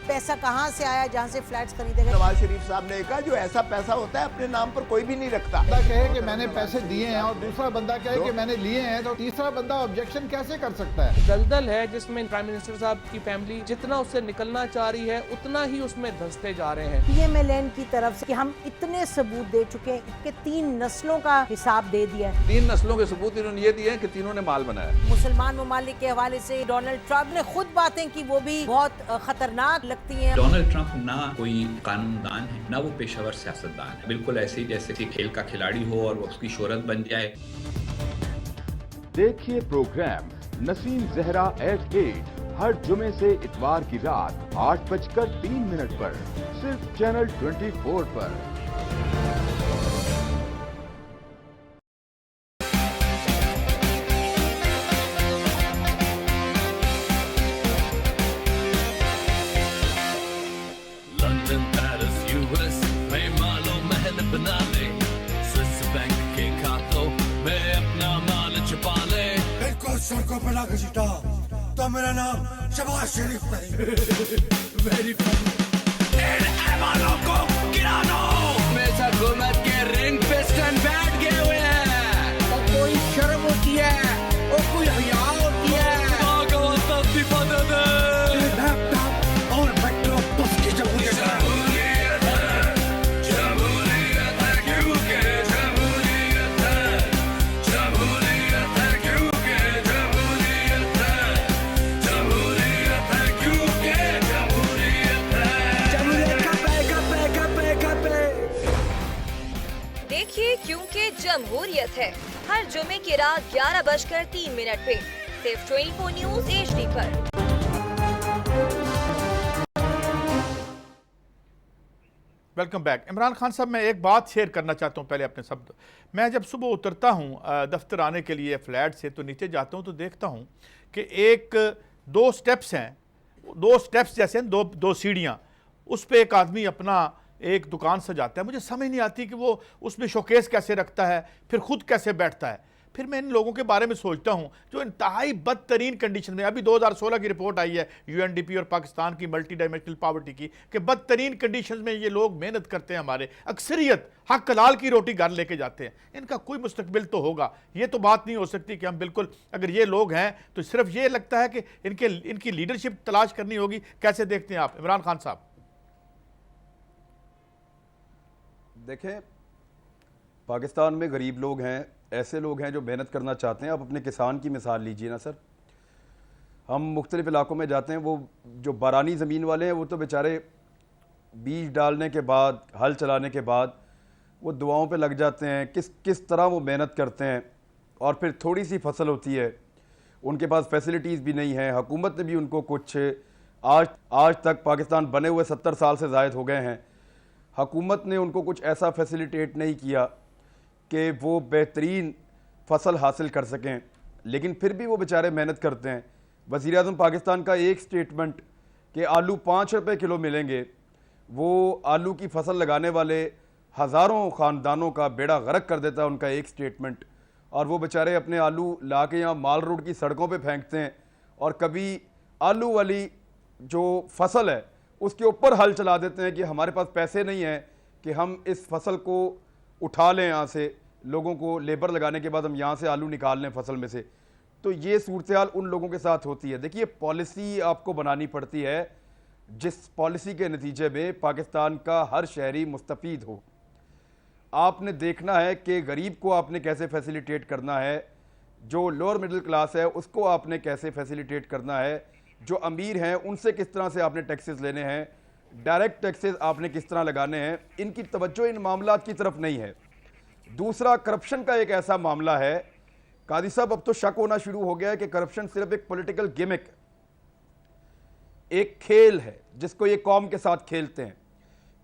S21: पैसा कहाँ से आया जहाँ से फ्लैट्स खरीदे गए?
S26: नवाज शरीफ साहब ने कहा जो ऐसा पैसा होता है अपने नाम पर कोई भी नहीं रखता।
S11: बंदा कहे कि मैंने पैसे दिए हैं और दूसरा बंदा कहे कि मैंने लिए हैं, तो तीसरा बंदा ऑब्जेक्शन कैसे कर सकता है?
S6: दलदल है जिसमें प्राइम मिनिस्टर साहब की फैमिली जितना उससे निकलना चाह रही है उतना ही उसमें धंसते जा रहे हैं।
S21: PMLN की तरफ से कि हम इतने सबूत दे चुके हैं, इनके 3 नस्लों का हिसाब दे दिया है।
S27: 3 नस्लों के सबूत इन्होंने ये दिए हैं कि तीनों ने माल बनाया।
S21: मुसलमान ममालिक के हवाले से डोनाल्ड ट्रंप ने खुद बातें की, वो भी बहुत खतरनाक लगती हैं।
S18: डोनाल्ड ट्रंप ना कोई कानूनदान है, ना वो पेशेवर सियासतदान है। बिल्कुल ऐसे ही जैसे कि खेल का खिलाड़ी हो और उसकी शोहरत बन जाए।
S19: देखिए प्रोग्राम नसीम ज़हरा at 8 हर जुमे से इतवार की रात 8:03 पर सिर्फ चैनल 24 पर।
S20: सड़कों पर लाकर सीटा तो मेरा नाम शबाज शरीफ नहीं। Very funny. इन ऐवानों को गिरा दो। हमेशा हुकूमत के रिंग पे स्टैंड बैठ गए हुए हैं। और कोई शर्म होती है और कोई हया होती है। लैपटॉप और मेट्रो बस की जमहूरियत है।
S9: जमहूरियत है। हर जुमे की रात 11:03 पे सिर्फ 24 न्यूज HD पर।
S1: Welcome back. इमरान खान साहब, मैं एक बात शेयर करना चाहता हूँ पहले अपने शब्द। मैं जब सुबह उतरता हूँ दफ्तर आने के लिए फ्लैट से, तो नीचे जाता हूँ तो देखता हूँ कि दो स्टेप्स हैं, दो स्टेप्स जैसे हैं, दो सीढ़ियाँ, उस पर एक आदमी अपना एक दुकान सजाता है। मुझे समझ नहीं आती कि वो उसमें शोकेस कैसे रखता है, फिर खुद कैसे बैठता है। फिर मैं इन लोगों के बारे में सोचता हूं जो इंतहाई बदतरीन कंडीशन में, अभी 2016 की रिपोर्ट आई है UNDP और पाकिस्तान की मल्टी डायमेंशनल पॉवर्टी की, कि बदतरीन कंडीशन में ये लोग मेहनत करते हैं। हमारे अक्सरियत हक हलाल की रोटी घर लेके जाते हैं। इनका कोई मुस्तकबिल तो होगा। ये तो बात नहीं हो सकती कि हम बिल्कुल, अगर ये लोग हैं तो सिर्फ ये लगता है कि इनकी लीडरशिप तलाश करनी होगी। कैसे देखते हैं आप इमरान खान साहब?
S10: देखें, पाकिस्तान में गरीब लोग हैं, ऐसे लोग हैं जो मेहनत करना चाहते हैं। आप अपने किसान की मिसाल लीजिए ना सर। हम मुख्तलिफ इलाकों में जाते हैं, वो जो बारानी ज़मीन वाले हैं वो तो बेचारे बीज डालने के बाद, हल चलाने के बाद वो दुआओं पे लग जाते हैं। किस तरह वो मेहनत करते हैं, और फिर थोड़ी सी फसल होती है, उनके पास फैसिलिटीज़ भी नहीं है। हुकूमत ने भी उनको कुछ, आज तक पाकिस्तान बने हुए 70 साल से ज़ायद हो गए हैं, हुकूमत ने उनको कुछ ऐसा फैसिलिटेट नहीं किया कि वो बेहतरीन फसल हासिल कर सकें। लेकिन फिर भी वो बेचारे मेहनत करते हैं। वज़ीर-ए-आज़म पाकिस्तान का एक स्टेटमेंट कि आलू 5 रुपये किलो मिलेंगे, वो आलू की फसल लगाने वाले हज़ारों ख़ानदानों का बेड़ा गर्क कर देता है उनका एक स्टेटमेंट। और वो बेचारे अपने आलू ला के यहाँ माल रोड की सड़कों पे फेंकते हैं, और कभी आलू वाली जो फसल है उसके ऊपर हल चला देते हैं कि हमारे पास पैसे नहीं हैं कि हम इस फसल को उठा लें, यहाँ से लोगों को लेबर लगाने के बाद हम यहाँ से आलू निकाल लें फसल में से। तो ये सूरत हाल उन लोगों के साथ होती है। देखिए, पॉलिसी आपको बनानी पड़ती है जिस पॉलिसी के नतीजे में पाकिस्तान का हर शहरी मुस्तफ़ीद हो। आपने देखना है कि गरीब को आपने कैसे फैसिलिटेट करना है, जो लोअर मिडिल क्लास है उसको आपने कैसे फैसिलिटेट करना है, जो अमीर हैं उनसे किस तरह से आपने टैक्सेस लेने हैं, डायरेक्ट टैक्सेस आपने किस तरह लगाने हैं। इनकी तवज्जो इन मामलात की तरफ नहीं है। दूसरा, करप्शन का एक ऐसा मामला है कादी साहब, अब तो शक होना शुरू हो गया है कि करप्शन सिर्फ एक पॉलिटिकल गिमिक, एक खेल है जिसको ये कौम के साथ खेलते हैं,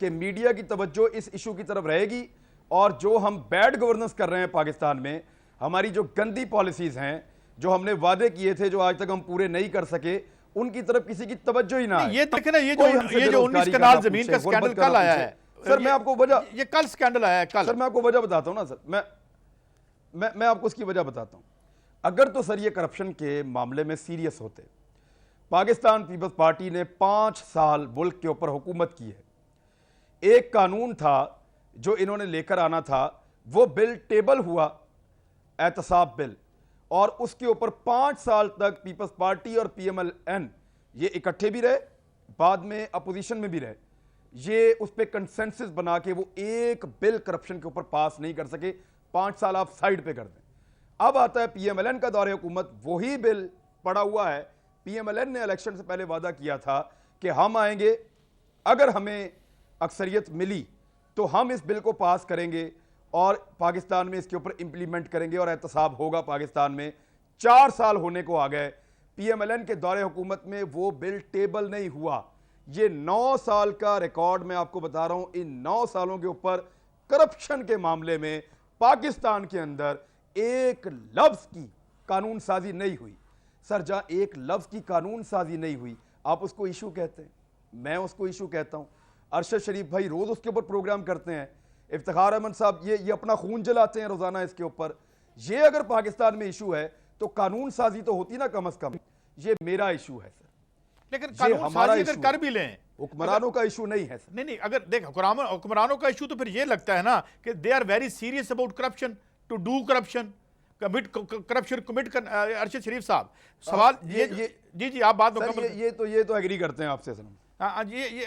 S10: कि मीडिया की तवज्जो इस इशू की तरफ रहेगी, और जो हम बैड गवर्नेंस कर रहे हैं पाकिस्तान में, हमारी जो गंदी पॉलिसीज हैं, जो हमने वादे किए थे जो आज तक हम पूरे नहीं कर सके, उनकी तरफ किसी की तवज्जो ही ना है।
S1: ये देखें ना, ये जो 19 कनाल जमीन का स्कैंडल कल आया है
S10: सर, मैं आपको वजह,
S1: ये कल स्कैंडल आया है कल।
S10: सर मैं आपको वजह बताता हूं ना सर, मैं आपको उसकी वजह बताता हूं। अगर तो सर ये करप्शन के मामले में सीरियस होते, पाकिस्तान पीपल्स पार्टी ने 5 साल मुल्क के ऊपर हुकूमत की है। एक कानून था जो इन्होंने लेकर आना था, वो बिल टेबल हुआ, एहतसाब बिल, और उसके ऊपर 5 साल तक पीपल्स पार्टी और PMLN ये इकट्ठे भी रहे, बाद में अपोजिशन में भी रहे। ये उस पर कंसेंसस बना के वो एक बिल करप्शन के ऊपर पास नहीं कर सके। 5 साल आप साइड पे कर दें। अब आता है PMLN का दौरे हुकूमत, वही बिल पड़ा हुआ है। PMLN ने इलेक्शन से पहले वादा किया था कि हम आएंगे, अगर हमें अक्सरियत मिली तो हम इस बिल को पास करेंगे और पाकिस्तान में इसके ऊपर इंप्लीमेंट करेंगे और एहतसाब होगा पाकिस्तान में। 4 साल होने को आ गए, PMLN के दौरे हुकूमत में वो बिल टेबल नहीं हुआ। ये 9 साल का रिकॉर्ड मैं आपको बता रहा हूं। इन 9 सालों के ऊपर करप्शन के मामले में पाकिस्तान के अंदर एक लफ्ज की कानून साजी नहीं हुई। सर, जहां एक लफ्ज की कानून साजी नहीं हुई, आप उसको इशू कहते हैं, मैं उसको इशू कहता हूं। अरशद शरीफ भाई रोज उसके ऊपर प्रोग्राम करते हैं, इफ्तिखार अहमद साहब ये अपना खून जलाते हैं रोजाना इसके ऊपर। ये अगर पाकिस्तान में इशू है तो कानून साजी तो होती ना कम अज कम। ये मेरा इशू है सर,
S1: लेकिन कानून साजी अगर कर भी लें,
S10: हुक्मरानों का इशू नहीं है सर।
S1: नहीं, अगर देख हुक्मरानों का इशू तो फिर ये लगता है ना कि they are very serious about corruption, to do corruption, corruption commit कर। अरशद शरीफ साहब, सवाल जी आप बात
S10: ये तो एग्री करते हैं आपसे सर।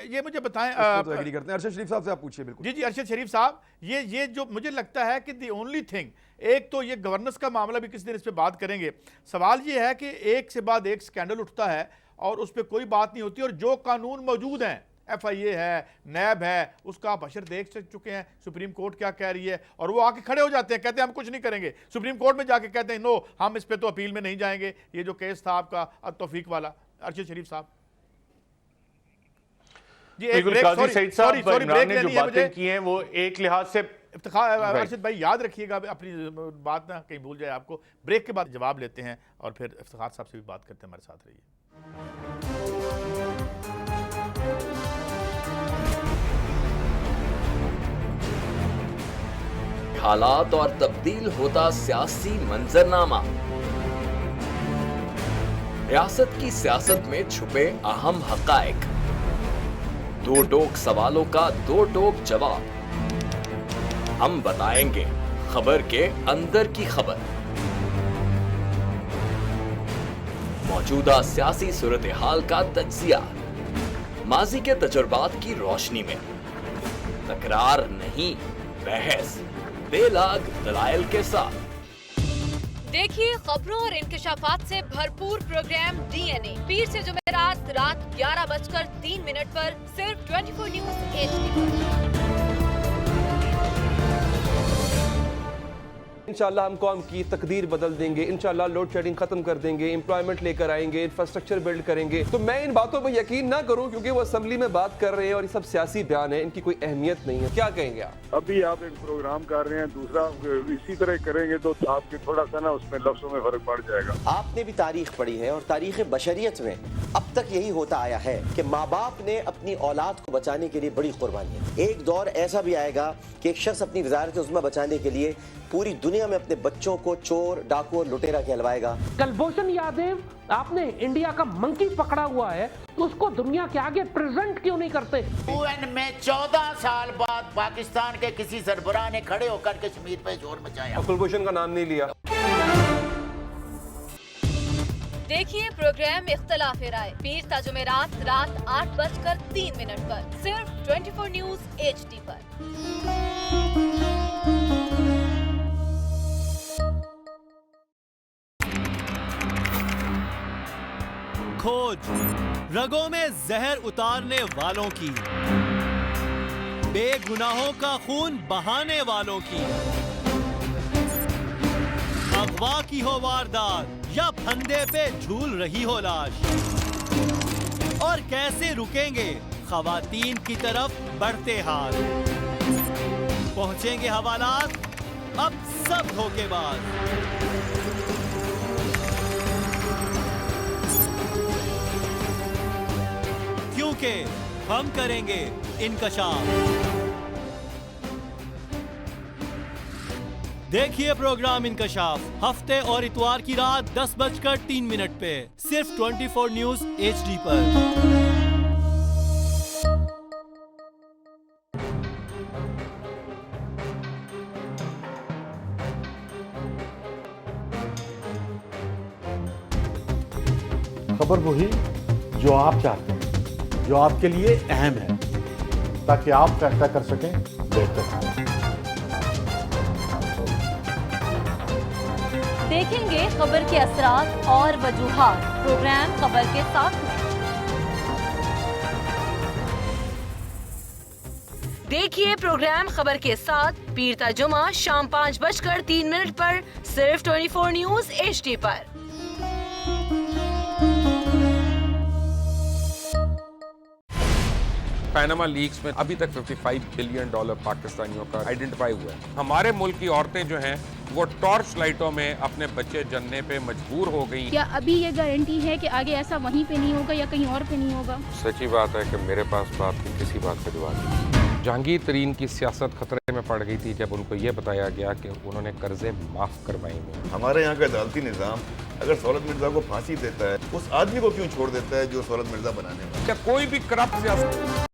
S1: ये मुझे बताएं,
S10: तो एग्री करते हैं। अरशद शरीफ साहब से आप पूछिए। बिल्कुल
S1: जी अरशद शरीफ साहब, ये जो मुझे लगता है कि दी ओनली थिंग, एक तो ये गवर्नेंस का मामला भी किसी दिन इस पर बात करेंगे। सवाल ये है कि एक से बाद एक स्कैंडल उठता है और उस पर कोई बात नहीं होती, और जो कानून मौजूद हैं FIA है, नैब है, उसका आप हशर देख चुके हैं, सुप्रीम कोर्ट क्या कह रही है, और वो आके खड़े हो जाते हैं, कहते हैं हम कुछ नहीं करेंगे। सुप्रीम कोर्ट में जाके कहते हैं नो, हम इस पे तो अपील में नहीं जाएंगे। ये जो केस था आपका तौफीक वाला, अरशद शरीफ साहब जी, एक ब्रेक, सॉरी ब्रेक लेनी है मुझे।
S11: की हैं वो एक लिहाज से
S1: अर्शद भाई याद रखिएगा अपनी बात ना कहीं भूल जाए आपको। ब्रेक के बाद जवाब लेते हैं और फिर इफ्तिखार साहब से भी बात करते हैं, हमारे साथ रहिए।
S2: हालात और तब्दील होता सियासी मंजरनामा, रियासत की सियासत में छुपे अहम हकायक, दो टोक सवालों का दो टोक जवाब। हम बताएंगे खबर के अंदर की खबर। मौजूदा सियासी सूरत हाल का तज्जिया, माजी के तजुर्बात की रोशनी में। तकरार नहीं, बहस बेलाग दलाइल के साथ।
S9: देखिए खबरों और इंकशाफात से भरपूर प्रोग्राम DNA पीर से जुमेरात रात 11:03 पर सिर्फ 24 न्यूज HD पर।
S10: इंशाल्लाह हम कौम की तकदीर बदल देंगे, इंशाल्लाह लोड शेडिंग खत्म कर देंगे, एम्प्लॉयमेंट लेकर आएंगे, इंफ्रास्ट्रक्चर बिल्ड करेंगे। तो मैं इन बातों पर यकीन ना करूं क्योंकि वो असेंबली में बात कर रहे हैं और ये सब सियासी बयान है, इनकी कोई अहमियत नहीं है। क्या कहेंगे आप?
S3: अभी आप एक प्रोग्राम कर रहे हैं, दूसरा इसी तरह करेंगे तो आपके थोड़ा सा ना उसमें लफ्जों में फर्क पड़ जाएगा।
S4: आपने भी तारीख पढ़ी है और तारीख बशरियत में अब तक यही होता आया है कि माँ बाप ने अपनी औलाद को बचाने के लिए बड़ी कुर्बानियां। एक दौर ऐसा भी आएगा कि एक शख्स अपनी वज़ारत उज़्मा बचाने के लिए पूरी दुनिया में अपने बच्चों को चोर, डाकू और लुटेरा कहलवाएगा।
S6: कुलभूषण यादव, आपने इंडिया का मंकी पकड़ा हुआ है, तो उसको दुनिया के आगे प्रेजेंट क्यों नहीं करते?
S5: UN में 14 साल बाद पाकिस्तान के किसी सरबराह ने खड़े होकर कश्मीर पे जोर मचाया।
S10: कुलभूषण का नाम नहीं लिया।
S9: देखिए प्रोग्राम इख्तिलाफ राय पीर ता जुमेरात रात 8:03 पर सिर्फ 24 न्यूज HD पर।
S15: खोज रगों में जहर उतारने वालों की, बेगुनाहों का खून बहाने वालों की। अगवा की हो वारदात या फंदे पे झूल रही हो लाश, और कैसे रुकेंगे खवातीन की तरफ बढ़ते हाथ। पहुंचेंगे हवालात, अब सब धोखेबाज। क्योंकि हम करेंगे इनकशाफ। देखिए प्रोग्राम इनकशाफ हफ्ते और इतवार की रात 10:03 पे सिर्फ 24 न्यूज HD पर।
S11: खबर वही जो आप चाहते हैं, जो आपके लिए अहम है, ताकि आप फैसला कर सकें बेहतर।
S9: देखेंगे खबर के असरात और वजूहात प्रोग्राम खबर के साथ में। देखिए प्रोग्राम खबर के साथ पीर ता जुमा शाम 5:03 पर सिर्फ 24 न्यूज HD पर।
S17: पैनामा लीक्स में अभी तक $55 बिलियन पाकिस्तानियों का आइडेंटिफाई हुआ है। हमारे मुल्क की औरतें जो हैं वो टॉर्च लाइटों में अपने बच्चे जनने पे मजबूर हो गई।
S12: क्या अभी ये गारंटी है कि आगे ऐसा वहीं पे नहीं होगा या कहीं और पे नहीं होगा?
S17: सच्ची बात है कि मेरे पास बात की किसी बात का जवाब नहीं। जहांगीर तरीन की सियासत खतरे में पड़ गई थी जब उनको ये बताया गया कि उन्होंने कर्जे माफ करवाए हैं।
S13: हमारे यहाँ का अदालती निज़ाम अगर सौलत मिर्जा को फांसी देता है, उस आदमी को क्यों छोड़ देता है जो सौलत मिर्जा बनाने वाला?
S17: क्या कोई भी करप्ट सियासत।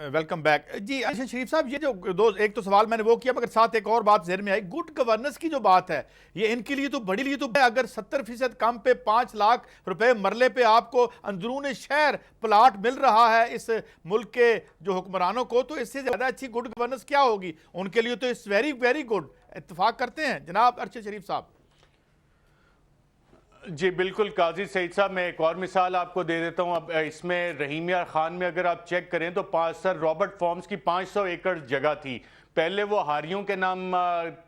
S1: वेलकम बैक जी। अच्छा शरीफ साहब, ये जो दो एक तो सवाल मैंने वो किया, मगर साथ एक और बात ज़हन में आई। गुड गवर्नेंस की जो बात है, ये इनके लिए तो बड़ी लिए तो अगर 70% कम पे 5 लाख रुपए मरले पे आपको अंदरून शहर प्लाट मिल रहा है इस मुल्क के जो हुक्मरानों को, तो इससे ज़्यादा अच्छी गुड गवर्नेंस क्या होगी उनके लिए? तो इट्स वेरी वेरी गुड। इत्तेफाक करते हैं जनाब अरशद शरीफ साहब?
S7: जी बिल्कुल काजी सईद साहब, मैं एक और मिसाल आपको दे देता हूं। अब इसमें रहीम यार खान में अगर आप चेक करें तो सर रॉबर्ट फॉर्म्स की 500 एकड़ जगह थी, पहले वो हारियों के नाम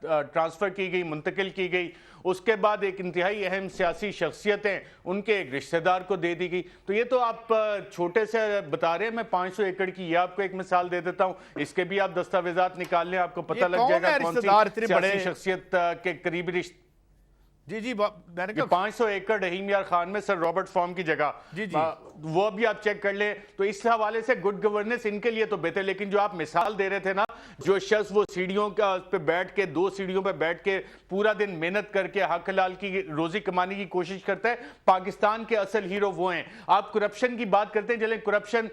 S7: ट्रांसफर की गई, मुंतकिल की गई, उसके बाद एक इंतहाई अहम सियासी शख्सियतें उनके एक रिश्तेदार को दे दी गई। तो ये तो आप छोटे से बता रहे हैं, मैं 500 एकड़ की ये आपको एक मिसाल दे देता हूं, इसके भी आप दस्तावेजात निकाल लें, आपको पता लग जाएगा कौन सी सियासी शख्सियत के करीबी रिश्ते।
S1: जी मैंने कहा
S7: 500 एकड़ रहीम यार खान में सर रॉबर्ट फॉर्म की जगह,
S1: जी
S7: वो भी आप चेक कर ले। तो इस हवाले से गुड गवर्नेंस इनके लिए तो बेहतर, लेकिन जो आप मिसाल दे रहे थे ना, जो शख्स वो सीढ़ियों पे बैठ के 2 सीढ़ियों पे बैठ के पूरा दिन मेहनत करके हक हलाल की रोजी कमाने की कोशिश करता है, पाकिस्तान के असल हीरो वो हैं। आप करप्शन की बात करते हैं, चले करप्शन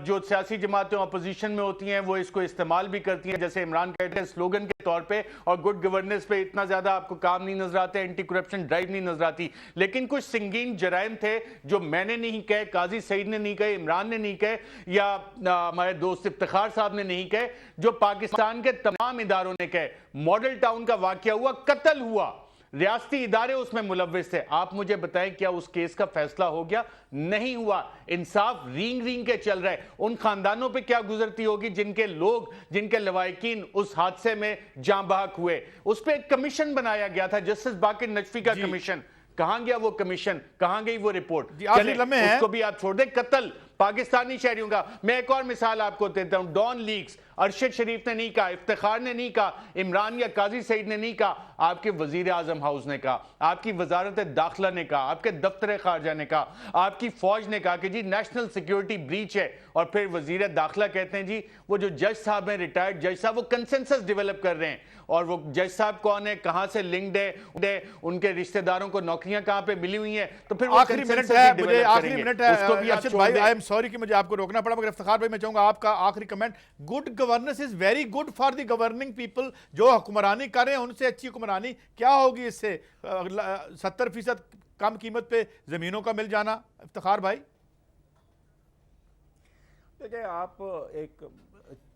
S7: जो सियासी जमातें अपोजिशन में होती हैं वो इसको इस्तेमाल भी करती हैं, जैसे इमरान कहते हैं स्लोगन के तौर पे, और गुड गवर्नेंस पे इतना ज्यादा आपको काम नहीं नजर आता, एंटी करप्शन ड्राइव नहीं नजर आती। लेकिन कुछ संगीन जराइम थे जो मैंने नहीं कहे, काजी सईद ने नहीं कहे, इमरान ने नहीं कहे, या हमारे दोस्त इफ्तिखार साहब ने नहीं कहे, जो पाकिस्तान के तमाम इदारों ने कहे। मॉडल टाउन का वाकया हुआ, कत्ल हुआ, रियासती इदारे उसमें मुलव्विस थे। आप मुझे बताएं क्या उस केस का फैसला हो गया? नहीं हुआ। इंसाफ रींग रींग के चल रहा है। उन खानदानों पे क्या गुजरती होगी जिनके लोग, जिनके लवाहिकीन उस हादसे में जान बहक हुए। उस पर एक कमीशन बनाया गया था, जस्टिस बाकिर नजफी का कमीशन। कहां गया वो कमीशन, कहां गई वो रिपोर्ट? उसको भी आप छोड़ दें। कत्ल पाकिस्तानी शहरियों का। मैं एक और मिसाल आपको देता हूं, डॉन लीक्स। अरशद शरीफ ने नहीं कहा, इफ्तिखार ने नहीं कहा, इमरान या काजी सईद ने नहीं कहा, आपके वजीर आजम हाउस ने कहा, आपकी वजारत दाखिला ने कहा, आपके दफ्तर खारजा ने कहा, आपकी फौज ने कहा कि जी नेशनल सिक्योरिटी ब्रीच है। और फिर वजीर दाखिला कहते हैं जी वो जो जज साहब हैं, रिटायर्ड जज साहब, वो कंसेंसस डेवलप कर रहे हैं। और वो जज साहब कौन है, कहां से लिंक्ड है, उनके रिश्तेदारों को नौकरियां कहां पे मिली हुई हैं, तो फिर
S1: आखिरी मिनट है, मुझे आखिरी मिनट है अर्शद भाई, आई एम सॉरी कि मुझे आपको रोकना पड़ा, मगर इफ्तिखार भाई मैं चाहूंगा आपका आखिरी comment. Good governance is very good for the governing people. जो हुक्मरानी कर रहे हैं उनसे अच्छी हुक्मरानी क्या होगी इससे? 70% कम कीमत पे जमीनों का मिल जाना। इफ्तिखार भाई
S8: देखिए, आप एक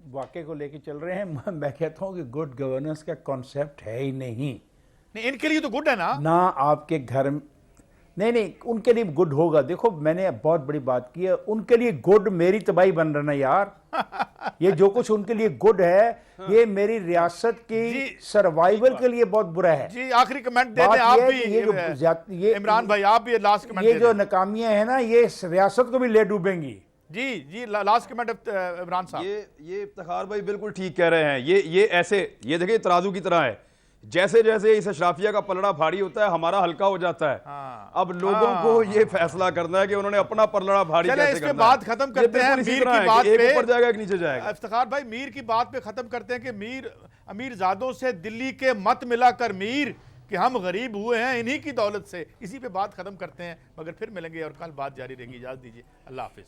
S8: वाक़े को लेके चल रहे हैं। मैं कहता हूं कि गुड गवर्नेंस का कॉन्सेप्ट है ही नहीं।
S1: इनके लिए तो गुड है ना
S8: आपके घर में नहीं, उनके लिए गुड होगा। देखो, मैंने बहुत बड़ी बात की है, उनके लिए गुड मेरी तबाही बन रहा है यार। ये जो कुछ उनके लिए गुड है, ये मेरी रियासत की सर्वाइवल के लिए बहुत बुरा है।
S1: जी आखिरी कमेंट दे दें आप भी, ये इमरान भाई आप भी लास्ट कमेंट।
S8: ये जो नाकामियां है ना, ये रियासत को भी ले डूबेंगी।
S1: जी लास्ट कमेंट इमरान साहब।
S14: ये इफ्तिखार भाई बिल्कुल ठीक कह रहे हैं। ये ऐसे, ये देखिए तराजू की तरह है, जैसे जैसे इस अशराफिया का पलड़ा भारी होता है हमारा हल्का हो जाता है। अब लोगों को ये फैसला करना है कि उन्होंने अपना पलड़ा भारी कैसे करना है।
S1: बात खत्म करते हैं मीर की बात पे,
S14: एक ऊपर जाएगा एक नीचे जाएगा।
S1: इफ्तिखार भाई मीर की बात पे खत्म करते हैं कि अमीर जादों से दिल्ली के मत मिलाकर मीर कि हम गरीब हुए हैं इन्हीं की दौलत से। इसी पे बात खत्म करते हैं, मगर फिर मिलेंगे और कल बात जारी रहेगी। इजाजत दीजिए, अल्लाह हाफिज।